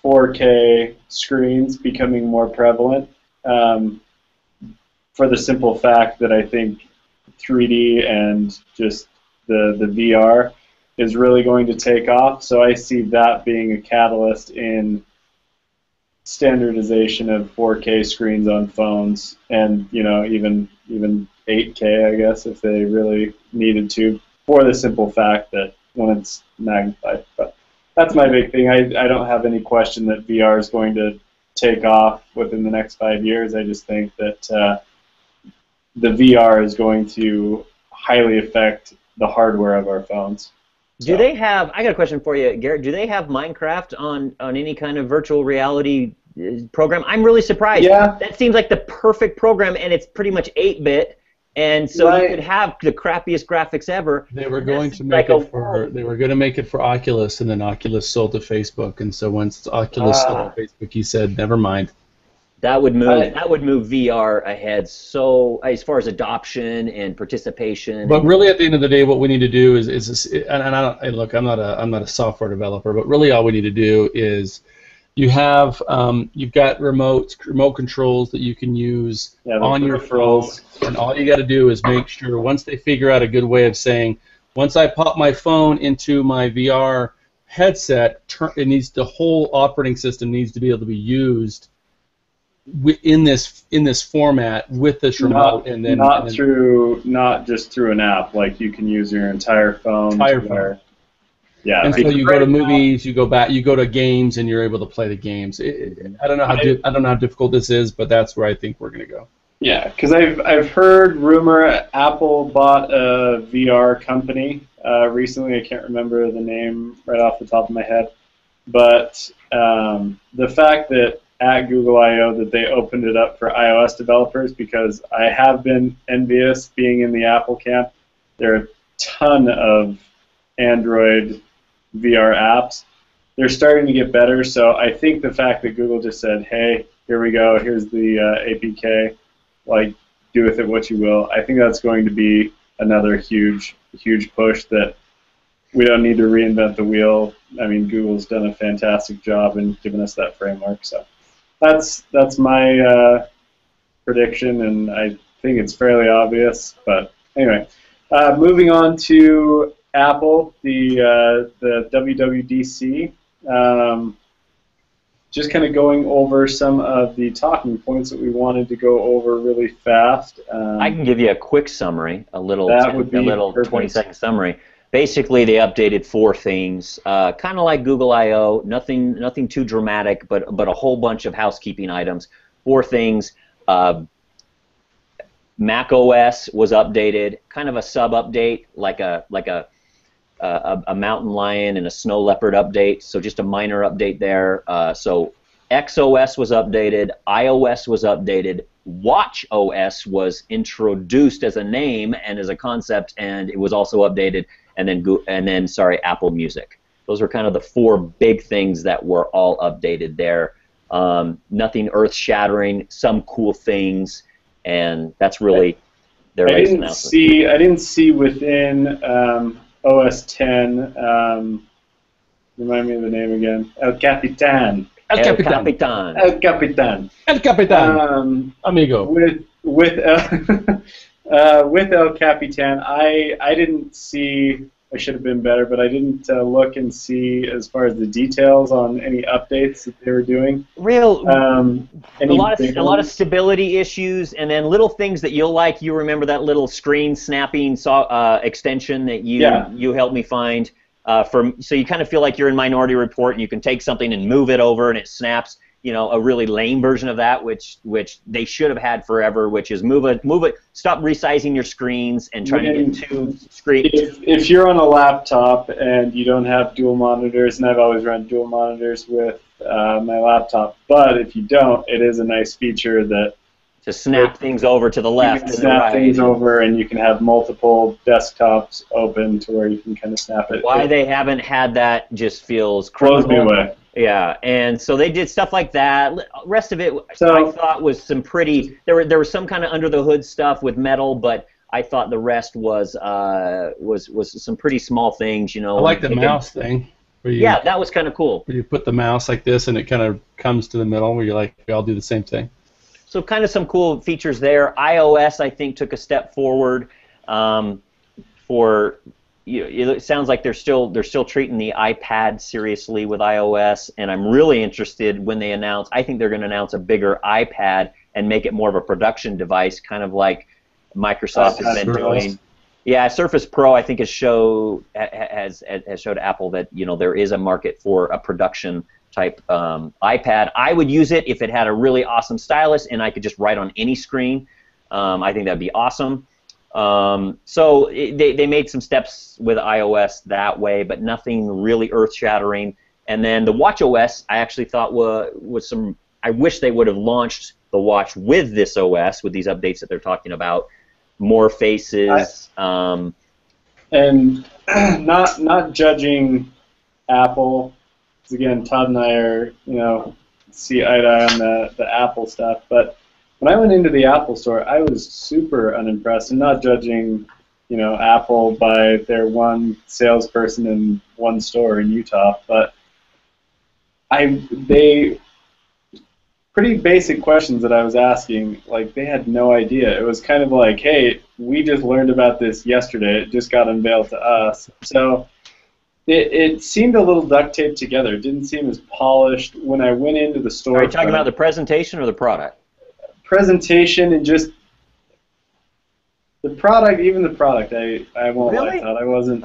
4K screens becoming more prevalent, for the simple fact that I think 3D and just the VR is really going to take off. So I see that being a catalyst in standardization of 4K screens on phones, and even 8K, I guess, if they really needed to, for the simple fact that when it's magnified. But that's my big thing. I don't have any question that VR is going to take off within the next 5 years. I just think that the VR is going to highly affect the hardware of our phones. Do they have, I got a question for you, Garrett, do they have Minecraft on any kind of virtual reality program? I'm really surprised. Yeah. That seems like the perfect program, and it's pretty much 8-bit, and so you could have the crappiest graphics ever. They were going to make it for Oculus, and then Oculus sold to Facebook, and so once Oculus sold to Facebook, he said, never mind. That would move VR ahead. So as far as adoption and participation. But really, at the end of the day, what we need to do is look, I'm not a software developer, but really all we need to do is you've got remote controls that you can use on your phone, and all you got to do is make sure once they figure out a good way of saying, once I pop my phone into my VR headset, the whole operating system needs to be able to be used in this format with this remote, not just through an app. Like you can use your entire phone. Yeah. And so you go to movies, you go to games, and you're able to play the games. I don't know how difficult this is, but that's where I think we're going to go. Yeah, because I've heard rumor Apple bought a VR company recently. I can't remember the name right off the top of my head, but the fact that at Google I/O that they opened it up for iOS developers, because I have been envious being in the Apple camp. There are a ton of Android VR apps. They're starting to get better, so I think the fact that Google just said, hey, here we go, here's the APK, like, do with it what you will, I think that's going to be another huge push that we don't need to reinvent the wheel. I mean, Google's done a fantastic job in giving us that framework, so that's my prediction, and I think it's fairly obvious. But anyway, moving on to Apple, the WWDC. Just kind of going over some of the talking points that we wanted to go over really fast. I can give you a quick summary, a little 20-second summary. Basically, they updated 4 things, kind of like Google I/O. Nothing too dramatic, but a whole bunch of housekeeping items. 4 things. Mac OS was updated, kind of a sub-update, like a mountain lion and a snow leopard update. So just a minor update there. So XOS was updated, iOS was updated, Watch OS was introduced as a name and as a concept, and it was also updated. And then Apple Music. Those were kind of the 4 big things that were all updated there. Nothing earth-shattering, some cool things, and that's really their latest announcement. I didn't see within OS 10. Remind me of the name again. El Capitan. El Capitan. El Capitan. El Capitan. Amigo. With El Capitan, I didn't see. I should have been better, but I didn't look and see as far as the details on any updates that they were doing. A lot of stability issues, and then little things that you'll like. You remember that little screen snapping extension that you helped me find. So you kind of feel like you're in Minority Report, and you can take something and move it over, and it snaps. A really lame version of that, which they should have had forever, which is move it, stop resizing your screens and trying to get 2 screens. If you're on a laptop and you don't have dual monitors, and I've always run dual monitors with my laptop, but if you don't, it is a nice feature that to snap things over to the left. You can snap things over, and you can have multiple desktops open to where you can kind of snap it. Why they haven't had that just feels blows me away. Yeah, and so they did stuff like that. Rest of it, I thought, was some pretty. There was some kind of under the hood stuff with metal, but I thought the rest was some pretty small things. I like the mouse thing. Yeah, that was kind of cool. Where you put the mouse like this and it kind of comes to the middle where you're like, we all do the same thing. So kind of some cool features there. iOS, I think, took a step forward. It sounds like they're still treating the iPad seriously with iOS, and I'm really interested when they announce. I think they're going to announce a bigger iPad and make it more of a production device, kind of like Microsoft has been doing. Yeah, Surface Pro, I think, has showed Apple that there is a market for a production type iPad. I would use it if it had a really awesome stylus and I could just write on any screen. I think that'd be awesome. So they made some steps with iOS that way, but nothing really earth-shattering. And then the watchOS, I actually thought was some. I wish they would have launched the watch with this OS, with these updates that they're talking about. More faces. And not judging Apple, because again, Todd and I are see eye to eye on the Apple stuff, but when I went into the Apple store, I was super unimpressed. I'm not judging, Apple by their one salesperson in one store in Utah, but they pretty basic questions that I was asking, like they had no idea. It was kind of like, hey, we just learned about this yesterday. It just got unveiled to us. So it seemed a little duct taped together. It didn't seem as polished. When I went into the store. Are you talking about the presentation or the product? Presentation and just the product, even the product, I won't lie, Todd, I wasn't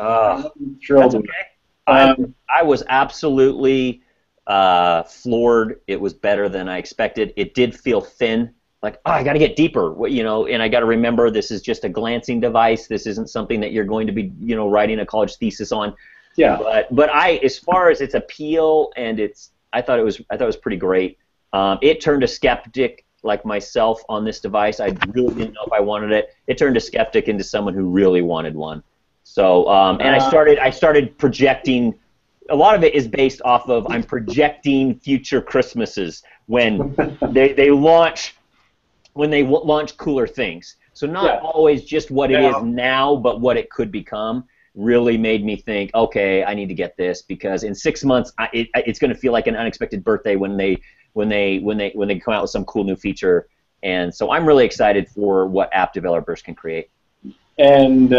thrilled with it. I was absolutely floored. It was better than I expected. It did feel thin, like, I got to get deeper, and I got to remember this is just a glancing device. This isn't something that you're going to be, writing a college thesis on. Yeah. But as far as its appeal and I thought it was pretty great. It turned a skeptic like myself on this device. I really didn't know if I wanted it. It turned a skeptic into someone who really wanted one. So, and I started projecting. A lot of it is based off of I'm projecting future Christmases when they launch cooler things. So not always just what it is now, but what it could become. Really made me think, okay, I need to get this because in 6 months it's going to feel like an unexpected birthday when they come out with some cool new feature. And so I'm really excited for what app developers can create. And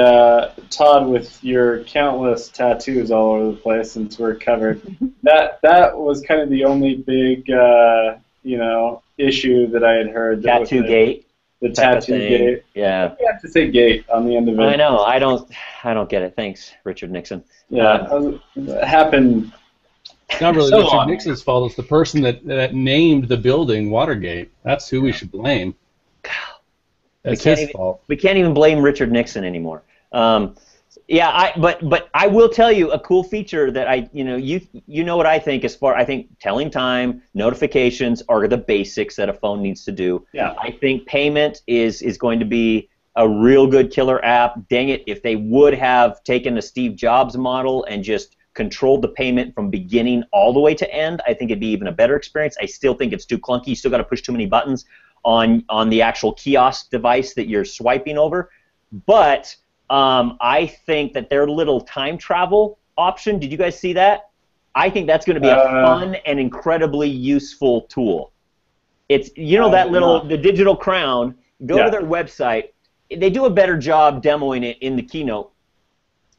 Todd, with your countless tattoos all over the place, since we're covered, that was kind of the only big issue that I had heard. Tattoo gate. The tattoo gate. Yeah. You have to say gate on the end of it. I know. I don't get it. Thanks, Richard Nixon. Yeah, it happened. It's not really Richard Nixon's fault. It's the person that named the building Watergate. That's who we should blame. That's his fault. We can't even blame Richard Nixon anymore. But I will tell you a cool feature that you know what I think I think telling time, notifications are the basics that a phone needs to do. Yeah. I think payment is going to be a real good killer app. Dang it, if they would have taken the Steve Jobs model and just controlled the payment from beginning all the way to end, I think it'd be even a better experience. I still think it's too clunky. You still got to push too many buttons on the actual kiosk device that you're swiping over. But I think that their little time travel option, did you guys see that? I think that's going to be a fun and incredibly useful tool. It's the digital crown. Go to their website. They do a better job demoing it in the keynote.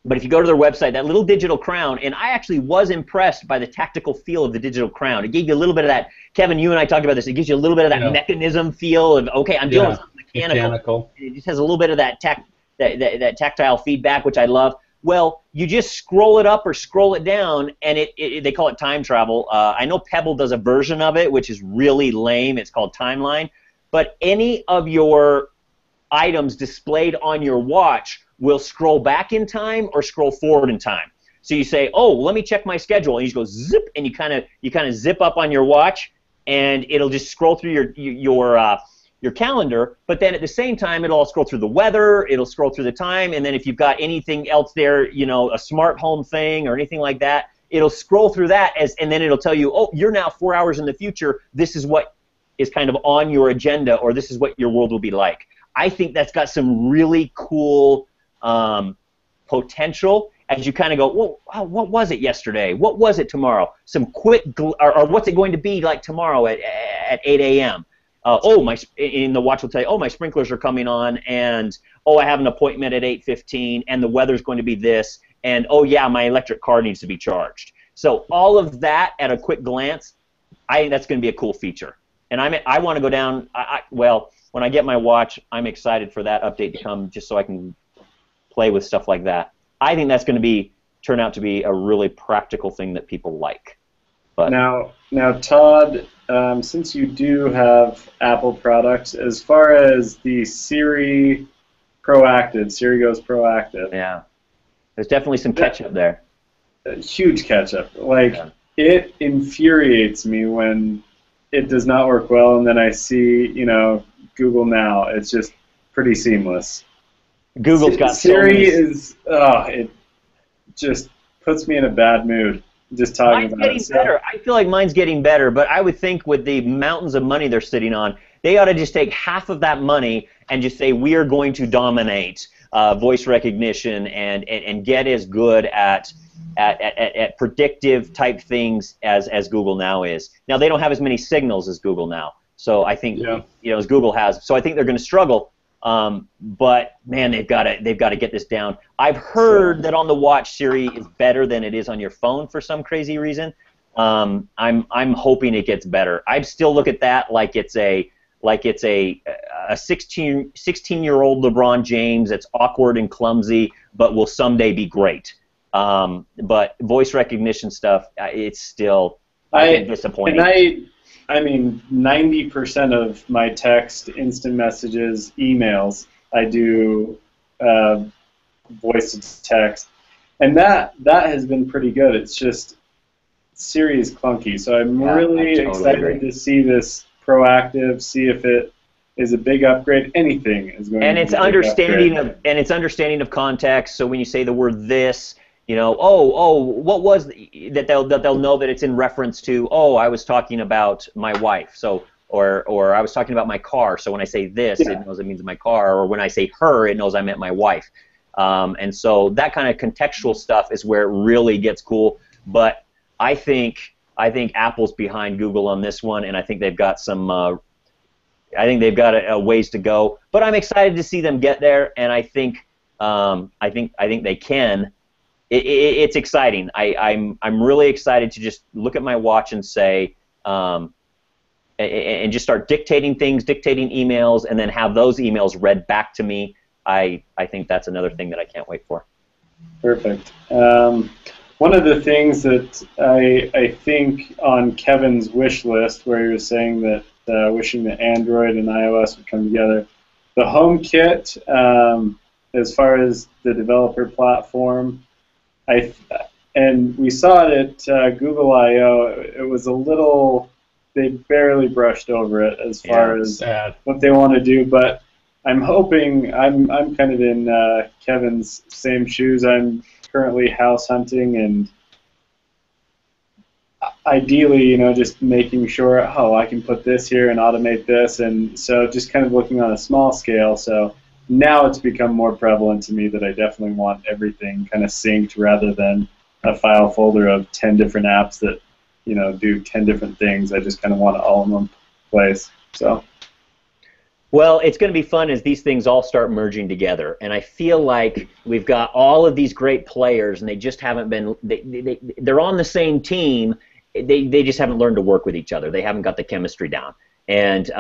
But if you go to their website, that little digital crown, and I actually was impressed by the tactical feel of the digital crown. It gave you a little bit of that. Kevin, you and I talked about this. It gives you a little bit of that mechanism feel of, okay, I'm dealing with something mechanical. It just has a little bit of that that tactile feedback, which I love. Well, you just scroll it up or scroll it down, and they call it time travel. I know Pebble does a version of it, which is really lame. It's called Timeline. But any of your items displayed on your watch will scroll back in time or scroll forward in time. So you say, oh, let me check my schedule, and you just go zip, and you kind of zip up on your watch, and it'll just scroll through your calendar. But then at the same time, it'll all scroll through the weather, it'll scroll through the time, and then if you've got anything else there, a smart home thing or anything like that, it'll scroll through that and then it'll tell you, oh, you're now 4 hours in the future. This is what is kind of on your agenda, or this is what your world will be like. I think that's got some really cool potential. as you kind of go, well, what was it yesterday? What was it tomorrow? Some quick, or what's it going to be like tomorrow at 8 a.m.? In the watch will tell you, oh, my sprinklers are coming on, and oh, I have an appointment at 8:15, and the weather's going to be this, and oh yeah, my electric car needs to be charged. So all of that at a quick glance, I think that's going to be a cool feature. And I want to go down. Well, when I get my watch, I'm excited for that update to come, just so I can play with stuff like that. I think that's going to turn out to be a really practical thing that people like. But now, Todd, since you do have Apple products, as far as the Siri goes proactive. Yeah, there's definitely some catch-up there. Huge catch-up. It infuriates me when it does not work well, and then I see, Google Now. It's just pretty seamless. Google's got Siri it just puts me in a bad mood just talking about it. Mine's getting better. I feel like mine's getting better, but I would think with the mountains of money they're sitting on, they ought to just take half of that money and just say, we are going to dominate voice recognition and get as good at predictive type things as Google Now is. Now, they don't have as many signals as Google Now, so I think as Google has. So I think they're going to struggle. But man, they've got to get this down. I've heard that on the watch, Siri is better than it is on your phone for some crazy reason. I'm hoping it gets better. I still look at that like it's a 16-year-old LeBron James that's awkward and clumsy, but will someday be great. But voice recognition stuff, it's still disappointing. I mean, 90% of my text, instant messages, emails, I do voice to text, and that has been pretty good. It's just Siri is clunky, so I'm really excited to see this proactive. See if it is a big upgrade. Anything is going to be a big upgrade. And it's understanding of context. So when you say the word "this," what was that? They'll know that it's in reference to. Oh, I was talking about my wife. So or I was talking about my car. So when I say this, it knows it means my car. Or when I say her, it knows I meant my wife. And so that kind of contextual stuff is where it really gets cool. But I think Apple's behind Google on this one, and I think they've got some. I think they've got a ways to go. But I'm excited to see them get there, and I think they can. It's exciting. I'm really excited to just look at my watch and say, and just start dictating things, dictating emails, and then have those emails read back to me. I think that's another thing that I can't wait for. Perfect. One of the things that I think on Kevin's wish list, where he was saying that wishing that Android and iOS would come together, the HomeKit, as far as the developer platform, and we saw it at Google I/O. It was a little, they barely brushed over it as far as what they want to do. But I'm hoping, I'm kind of in Kevin's same shoes. I'm currently house hunting, and ideally, just making sure, I can put this here and automate this, and so just kind of looking on a small scale. So now it's become more prevalent to me that I definitely want everything kind of synced rather than a file folder of 10 different apps that, do 10 different things. I just kind of want it all in one place. So. Well, it's going to be fun as these things all start merging together, and I feel like we've got all of these great players, and they just haven't been. They're on the same team. They just haven't learned to work with each other. They haven't got the chemistry down, and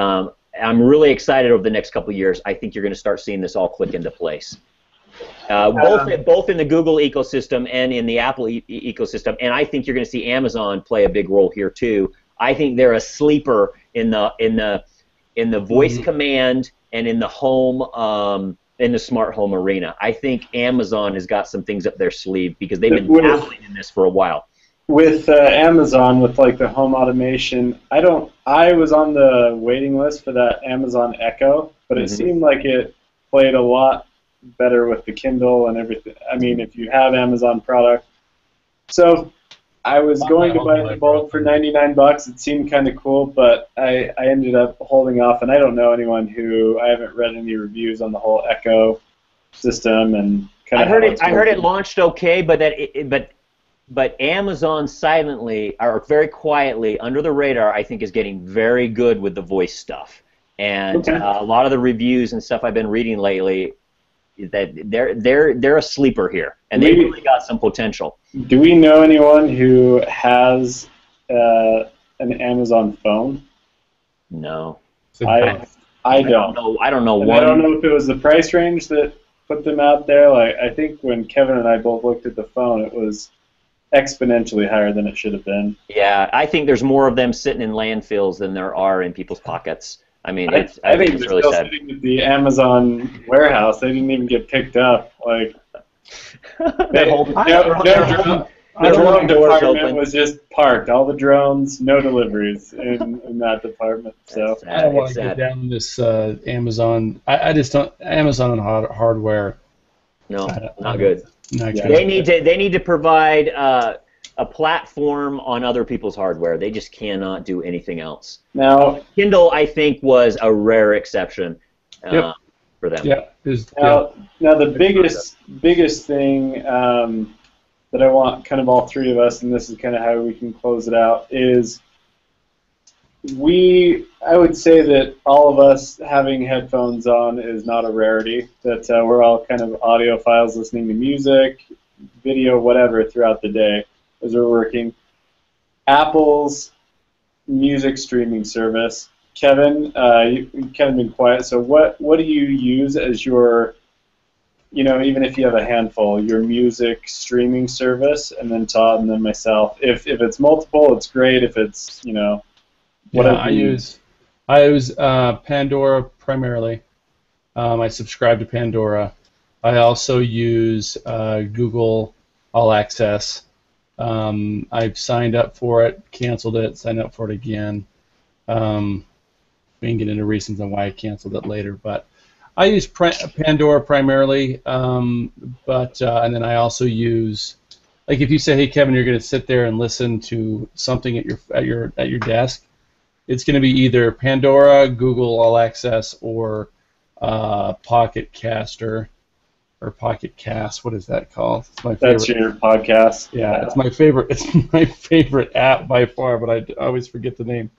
I'm really excited over the next couple of years. I think you're going to start seeing this all click into place, both in the Google ecosystem and in the Apple ecosystem, and I think you're going to see Amazon play a big role here too. I think they're a sleeper in the voice command and in the home, in the smart home arena. I think Amazon has got some things up their sleeve because they've been dabbling in this for a while. With Amazon, with like the home automation, I was on the waiting list for that Amazon Echo, but it seemed like it played a lot better with the Kindle and everything. I mean, if you have Amazon product. So I was going to buy the bulb for $99. It seemed kind of cool, but I ended up holding off, and I don't know anyone I haven't read any reviews on the whole Echo system, and kind I of heard how it. it's I heard it working. launched okay, but Amazon silently or very quietly under the radar, I think, is getting very good with the voice stuff. And Okay. a lot of the reviews and stuff I've been reading lately, that they're a sleeper here, and they really got some potential. Do we know anyone who has an Amazon phone? No, I don't. I don't know And one. I don't know if it was the price range that put them out there. Like, I think when Kevin and I both looked at the phone, it was exponentially higher than it should have been. Yeah, I think there's more of them sitting in landfills than there are in people's pockets. I mean, I think it's they're really still sad. sitting at the Amazon warehouse. They didn't even get picked up. Like, They're holding. the They're drone holding doors department open. was just parked. All the drones, no deliveries in that department. So That's sad. I don't want It's to get sad. down this Amazon. I just don't. Amazon and hardware. No, I not good. Not Yeah. good. They need to provide a platform on other people's hardware. They just cannot do anything else. now, Kindle, I think, was a rare exception Yep. for them. Yeah. now the biggest thing that I want kind of all three of us, and this is kind of how we can close it out, is I would say that all of us having headphones on is not a rarity, that we're all kind of audiophiles listening to music, video, whatever, throughout the day as we're working. Apple's music streaming service. Kevin, you've kind of been quiet, so what do you use as your, even if you have a handful, your music streaming service, and then Todd, and then myself? If it's multiple, it's great. If it's, whatever. I use Pandora primarily. I subscribe to Pandora. I also use Google All Access. I've signed up for it, canceled it, signed up for it again. We can get into reasons on why I canceled it later, but I use Pandora primarily. And then I also use, like, if you say, "Hey Kevin, you're going to sit there and listen to something at your desk," it's going to be either Pandora, Google All Access, or Pocket Caster or Pocket Cast. What is that called? It's my favorite. That's your podcast. Yeah, it's my favorite. It's my favorite app by far, but I always forget the name.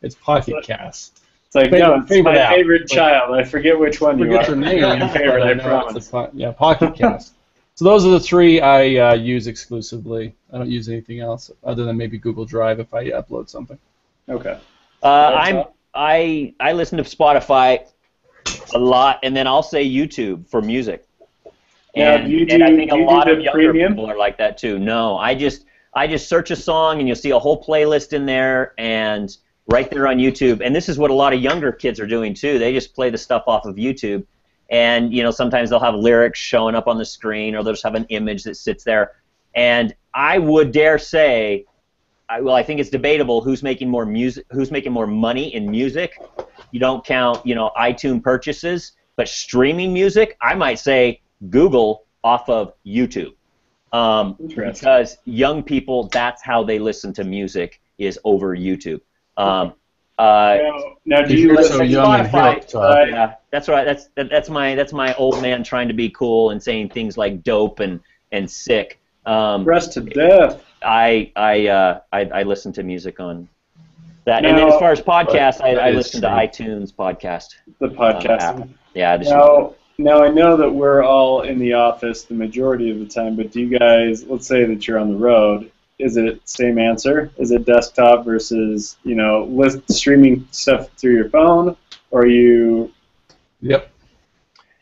It's Pocket Cast. It's like, no, it's my app, favorite child. I forget which one you Forget are. your name. Your favorite, I know promise. it's Pocket Cast. So those are the three I use exclusively. I don't use anything else other than maybe Google Drive if I upload something. Okay. I listen to Spotify a lot, and then I'll say YouTube for music. And I think a lot of younger premium? people are like that too. No, I just search a song, and you'll see a whole playlist in there, and right there on YouTube. And this is what a lot of younger kids are doing too. They just play the stuff off of YouTube, and sometimes they'll have lyrics showing up on the screen, or they'll just have an image that sits there. And I would dare say, I think it's debatable who's making more money in music. You don't count, iTunes purchases, but streaming music, I might say Google off of YouTube. Because young people, that's how they listen to music, is over YouTube. Now, do you You're so young and hip, Todd. Yeah, that's right. That's my old man trying to be cool and saying things like dope and sick. Rest to death. I listen to music on that. And then as far as podcasts, I listen to iTunes podcast. The podcast. Yeah. Now I know that we're all in the office the majority of the time, but do you guys, let's say that you're on the road, is it same answer? Is it desktop versus, streaming stuff through your phone, or are you? Yep.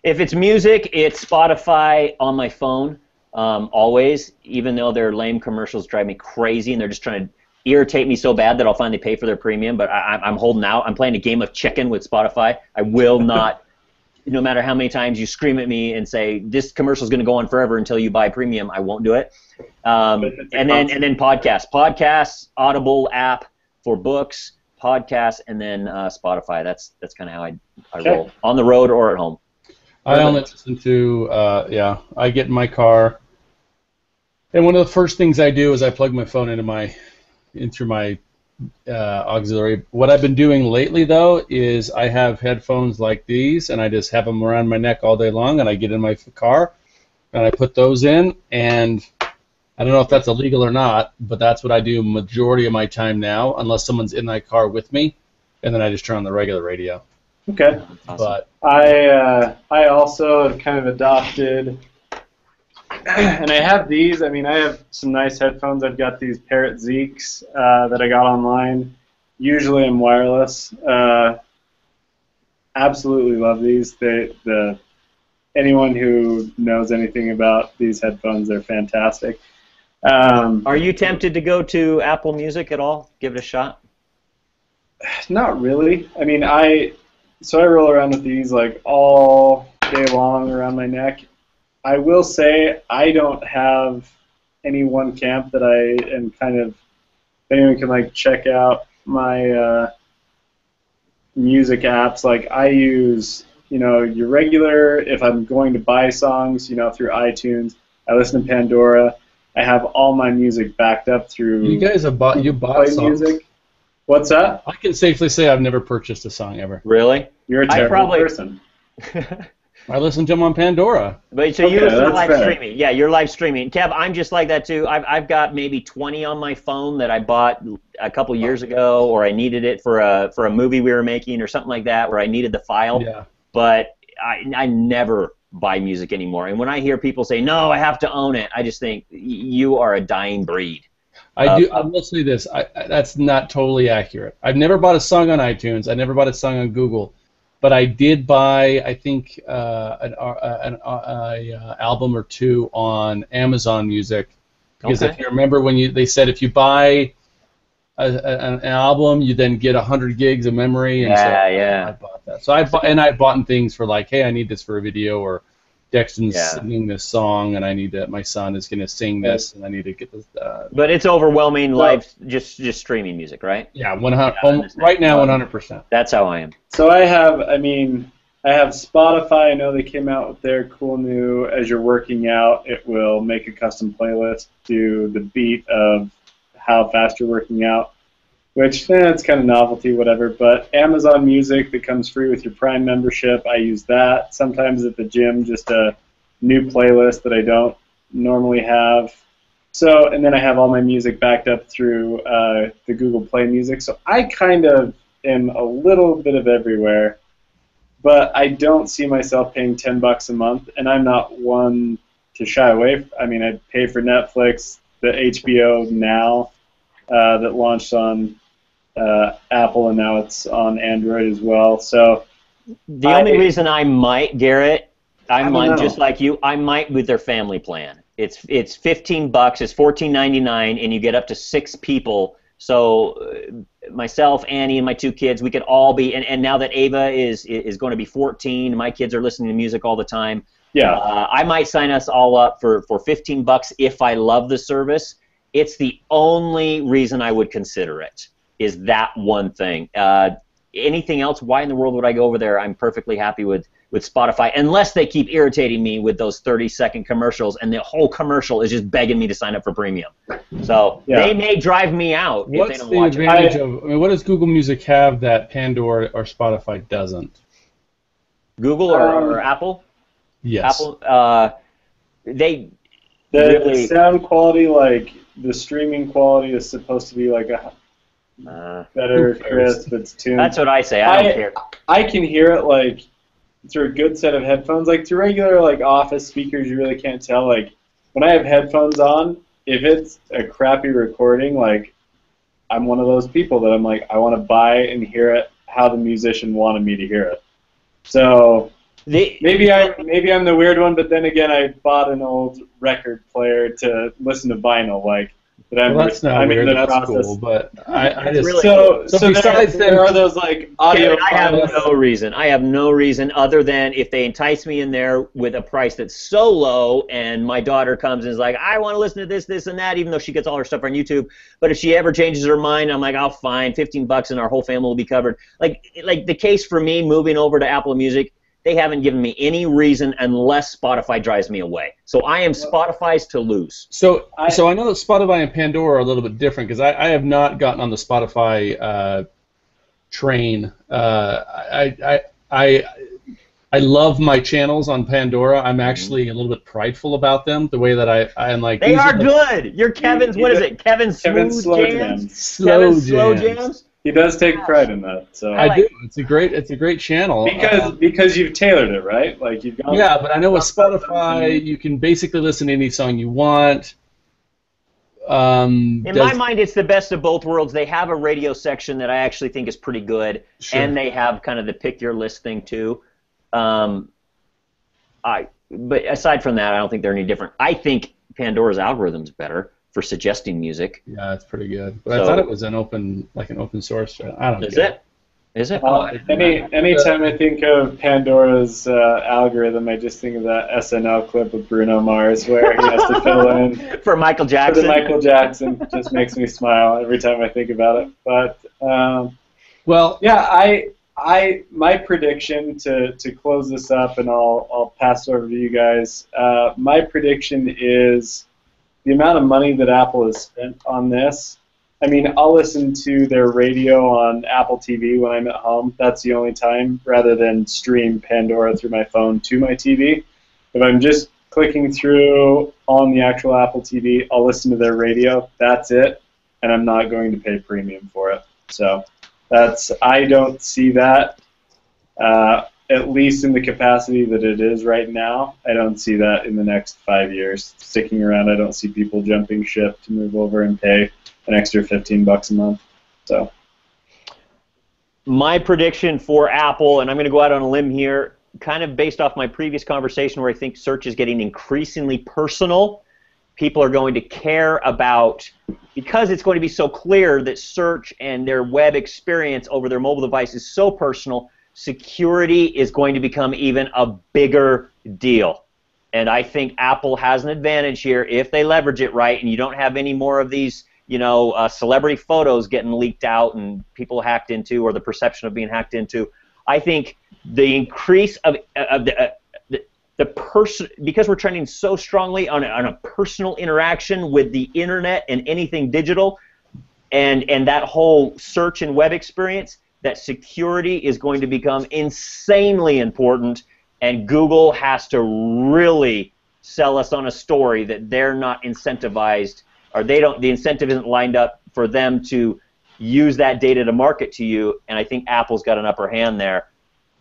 If it's music, it's Spotify on my phone, always, even though their lame commercials drive me crazy and they're just trying to irritate me so bad that I'll finally pay for their premium, but I'm holding out. I'm playing a game of chicken with Spotify. I will not, no matter how many times you scream at me and say, this commercial is going to go on forever until you buy premium, I won't do it. And then podcasts, Audible app for books, podcasts, and then Spotify. That's kind of how I roll, on the road or at home. I only listen to, I get in my car, and one of the first things I do is I plug my phone into my auxiliary. What I've been doing lately, though, is I have headphones like these, and I just have them around my neck all day long, and I get in my car, and I put those in, and I don't know if that's illegal or not, but that's what I do majority of my time now, unless someone's in my car with me, and then I just turn on the regular radio. Okay. Awesome. But I also have kind of adopted, and I have these. I mean, I have some nice headphones. I've got these Parrot Zeeks that I got online. Usually I'm wireless. Absolutely love these. Anyone who knows anything about these headphones, they're fantastic. Are you tempted to go to Apple Music at all? Give it a shot? Not really. I mean, I roll around with these like all day long around my neck. I will say I don't have any one camp that I am kind of, if anyone can like check out my music apps, like I use, your regular, if I'm going to buy songs, through iTunes, I listen to Pandora. I have all my music backed up through. you guys have bought songs. Music. What's that? I can safely say I've never purchased a song ever. Really? You're a terrible person. I listen to them on Pandora. But so you listen to live fair. streaming. Yeah, you're live streaming. Kev, I'm just like that too. I've got maybe 20 on my phone that I bought a couple years ago, or I needed it for a movie we were making or something like that, where I needed the file. Yeah. But I never buy music anymore. And when I hear people say, no, I have to own it, I just think you are a dying breed. I will say this. That's not totally accurate. I've never bought a song on iTunes. I never bought a song on Google. But I did buy, I think, an album or two on Amazon Music. Because if you remember when they said if you buy an album, you then get 100 gigs of memory. And I bought that. So I've bought things for like, hey, I need this for a video, or Dexton's singing this song, and I need that. My son is going to sing this, and I need to get this. But it's overwhelming live, just streaming music, right? Yeah, 100. Right now, 100%. That's how I am. So I have Spotify. I know they came out with their cool new, as you're working out, it will make a custom playlist to the beat of how fast you're working out, which it's kind of novelty, whatever. But Amazon Music that comes free with your Prime membership, I use that. Sometimes at the gym, just a new playlist that I don't normally have. So, and then I have all my music backed up through the Google Play Music. So I kind of am a little bit of everywhere, but I don't see myself paying $10 a month, and I'm not one to shy away. I mean, I pay for Netflix, the HBO Now that launched on Apple, and now it's on Android as well. So the only reason I might, Garrett, I'm just like you, I might with their family plan. It's $15, it's $14.99, and you get up to 6 people. So myself, Annie, and my 2 kids, we could all be. And now that Ava is going to be 14, my kids are listening to music all the time. Yeah, I might sign us all up for $15 if I love the service. It's the only reason I would consider it, is that one thing. Anything else, why in the world would I go over there? I'm perfectly happy with Spotify, unless they keep irritating me with those 30-second commercials, and the whole commercial is just begging me to sign up for premium. So they may drive me out if they don't watch it. What does Google Music have that Pandora or Spotify doesn't? Google or Apple? Yes. Apple, the sound quality, like the streaming quality, is supposed to be like a better, crisp. It's tuned. That's what I say. I don't care. I can hear it like through a good set of headphones. Like through regular like office speakers, you really can't tell. Like when I have headphones on, if it's a crappy recording, like I'm one of those people that I'm like, I want to buy and hear it how the musician wanted me to hear it. So maybe I'm the weird one, but then again, I bought an old record player to listen to vinyl. Like that's not weird. That's cool, but I just really so besides there are those like audio. I have no reason. I have no reason other than if they entice me in there with a price that's so low, and my daughter comes and is like, I want to listen to this, this, and that, even though she gets all her stuff on YouTube. But if she ever changes her mind, I'm like, oh, fine, $15, and our whole family will be covered. Like the case for me moving over to Apple Music. they haven't given me any reason unless Spotify drives me away. So I am Spotify's to lose. So I know that Spotify and Pandora are a little bit different because I have not gotten on the Spotify train. I love my channels on Pandora. I'm actually a little bit prideful about them. The way that I'm like, they are good. You're Kevin's. What is it? Kevin's Slow Jams. Slow Jams. He does take pride in that. So I do. It's a great channel. Because you've tailored it, right? Like you've gone. Yeah, but I know with Spotify, you can basically listen to any song you want. In my mind, it's the best of both worlds. They have a radio section that I actually think is pretty good, and they have kind of the pick your list thing too. But aside from that, I don't think they're any different. I think Pandora's algorithm's better for suggesting music. Yeah, it's pretty good. But I thought it was an open source. I don't. Is it? Anytime I think of Pandora's algorithm, I just think of that SNL clip of Bruno Mars where he has to fill in for Michael Jackson. For Michael Jackson, just makes me smile every time I think about it. But my prediction to close this up, and I'll pass it over to you guys. My prediction is the amount of money that Apple has spent on this. I mean, I'll listen to their radio on Apple TV when I'm at home. That's the only time, rather than stream Pandora through my phone to my TV. If I'm just clicking through on the actual Apple TV, I'll listen to their radio. That's it, and I'm not going to pay premium for it. So I don't see that, at least in the capacity that it is right now. I don't see that in the next 5 years sticking around. I don't see people jumping ship to move over and pay an extra $15 a month. So my prediction for Apple, and I'm going to go out on a limb here, kind of based off my previous conversation where I think search is getting increasingly personal. People are going to care about, because it's going to be so clear that search and their web experience over their mobile device is so personal, security is going to become even a bigger deal. And I think Apple has an advantage here if they leverage it right, and you don't have any more of these celebrity photos getting leaked out and people hacked into, or the perception of being hacked into. I think the increase of the person, because we're trending so strongly on a personal interaction with the internet and anything digital, and that whole search and web experience, that security is going to become insanely important, and Google has to really sell us on a story that they're not incentivized, or the incentive isn't lined up for them to use that data to market to you, and I think Apple's got an upper hand there.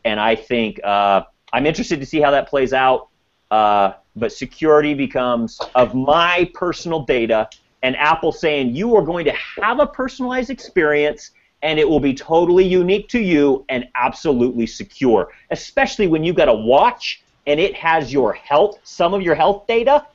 And I think I'm interested to see how that plays out, but security becomes of my personal data, and Apple saying you are going to have a personalized experience, and it will be totally unique to you and absolutely secure, especially when you've got a watch and it has your health, some of your health data.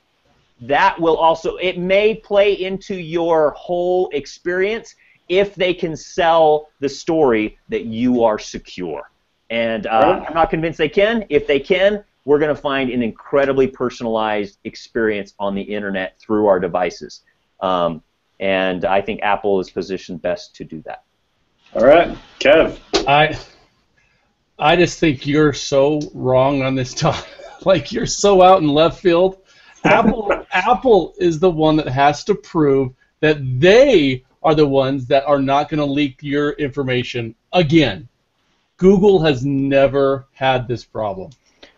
That will also, it may play into your whole experience if they can sell the story that you are secure. And I'm not convinced they can. If they can, we're going to find an incredibly personalized experience on the internet through our devices. And I think Apple is positioned best to do that. All right, Kev. I just think you're so wrong on this topic. Like, you're so out in left field. Apple is the one that has to prove that they are the ones that are not going to leak your information again. Google has never had this problem.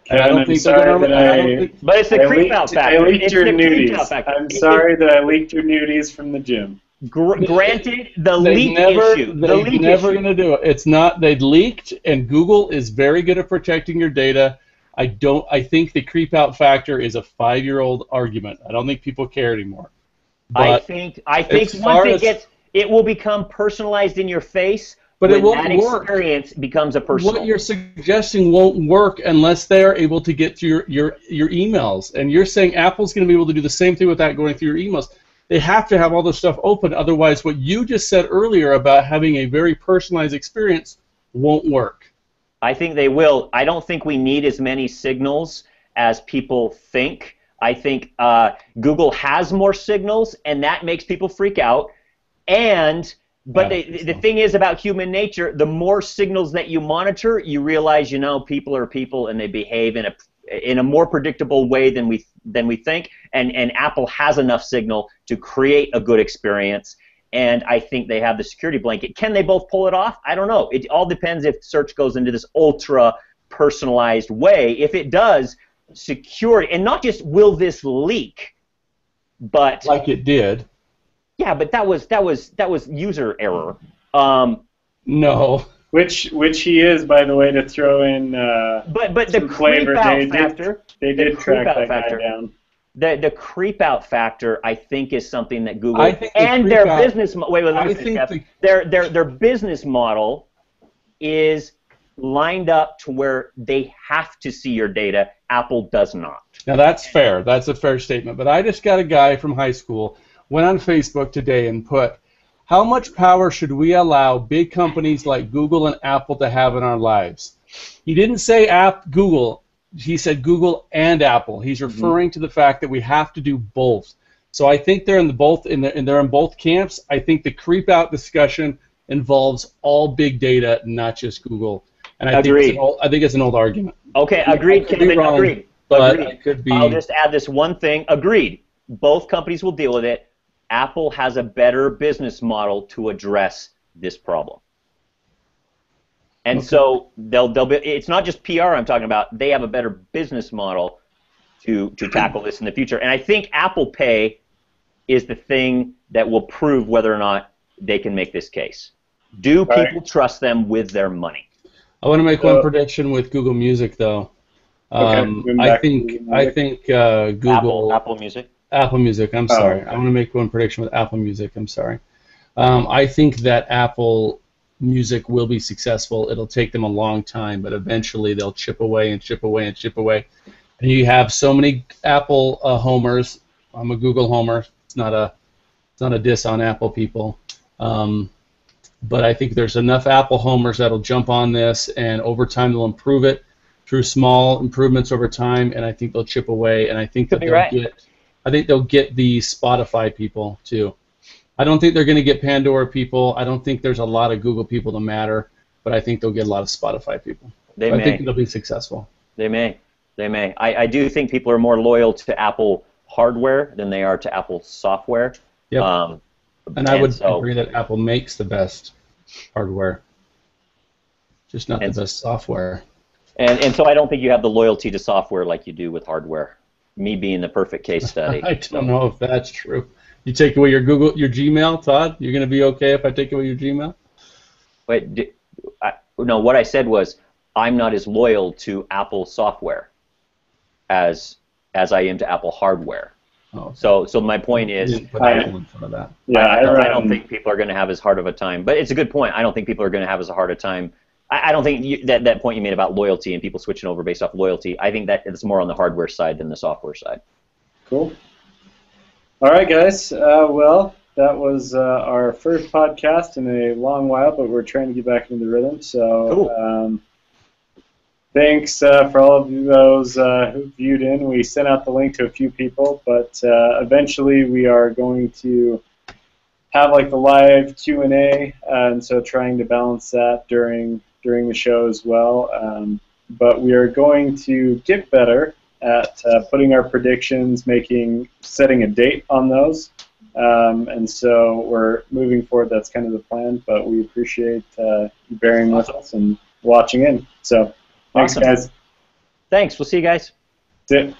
And I don't think they're going to. But it's a creep out factor. I leaked your nudies. I'm sorry that I leaked your nudies from the gym. Granted, the leak issue. They're never going to do it. It's not. They leaked, and Google is very good at protecting your data. I think the creep out factor is a 5-year-old argument. I don't think people care anymore. But I think once it will become personalized in your face. But it won't work. Experience becomes a personal. What you're suggesting won't work unless they are able to get to your emails. And you're saying Apple's going to be able to do the same thing without going through your emails. They have to have all this stuff open. Otherwise, what you just said earlier about having a very personalized experience won't work. I think they will. I don't think we need as many signals as people think. I think Google has more signals, and that makes people freak out. And But the thing is about human nature, the more signals that you monitor, you realize, you know, people are people and they behave in a more predictable way than we think. And Apple has enough signal to create a good experience. And I think they have the security blanket. Can they both pull it off? I don't know. It all depends if search goes into this ultra personalized way. If it does, security, and not just will this leak, but like it did. Yeah, but that was user error. No. Which he is, by the way, to throw in. But the creep out factor. They did track that guy down. The creep out factor, I think, is something that Google and their business. Wait, let me finish. Their business model is lined up to where they have to see your data. Apple does not. Now that's fair. That's a fair statement. But I just got a guy from high school went on Facebook today and put, how much power should we allow big companies like Google and Apple to have in our lives? He didn't say Google. He said Google and Apple. He's referring to the fact that we have to do both. So I think they're they're in both camps. I think the creep out discussion involves all big data, not just Google. And I think it's an old argument. Okay, agreed, Kevin. Agreed. But it could be. I'll just add this one thing. Agreed. Both companies will deal with it. Apple has a better business model to address this problem. And so they'll be, it's not just PR I'm talking about. They have a better business model to tackle this in the future. And I think Apple Pay is the thing that will prove whether or not they can make this case. Do people trust them with their money? I want to make one prediction with Google Music, though. I think Google Apple Music. Apple Music. I'm sorry. I want to make one prediction with Apple Music. I'm sorry. I think that Apple Music will be successful. It'll take them a long time, but eventually they'll chip away and chip away and chip away. And you have so many Apple homers. I'm a Google homer. It's not a diss on Apple people. But I think there's enough Apple homers that'll jump on this, and over time they'll improve it through small improvements over time, and I think they'll chip away, and I think that they'll get the Spotify people too. I don't think they're going to get Pandora people. I don't think there's a lot of Google people to matter, but I think they'll get a lot of Spotify people. I think they'll be successful. They may. I do think people are more loyal to Apple hardware than they are to Apple software. Yep. And I would agree that Apple makes the best hardware, just not the best software. And so I don't think you have the loyalty to software like you do with hardware. Me being the perfect case study. I don't know if that's true. You take away your Gmail, Todd? You're going to be okay if I take away your Gmail? Wait, no, what I said was I'm not as loyal to Apple software as I am to Apple hardware. Oh. So my point is, I don't think people are going to have as hard of a time. But it's a good point. I don't think people are going to have as hard a time. I don't think that point you made about loyalty and people switching over based off loyalty, I think that it's more on the hardware side than the software side. Cool. All right, guys. Well, that was our first podcast in a long while, but we're trying to get back into the rhythm. So cool. Thanks for all of those who viewed in. We sent out the link to a few people, but eventually we are going to have like the live Q&A, and so trying to balance that during the show as well. But we are going to get better at putting our predictions, setting a date on those. And so we're moving forward. That's kind of the plan, but we appreciate you bearing with us and watching in. So thanks, guys. Thanks. We'll see you guys. That's it.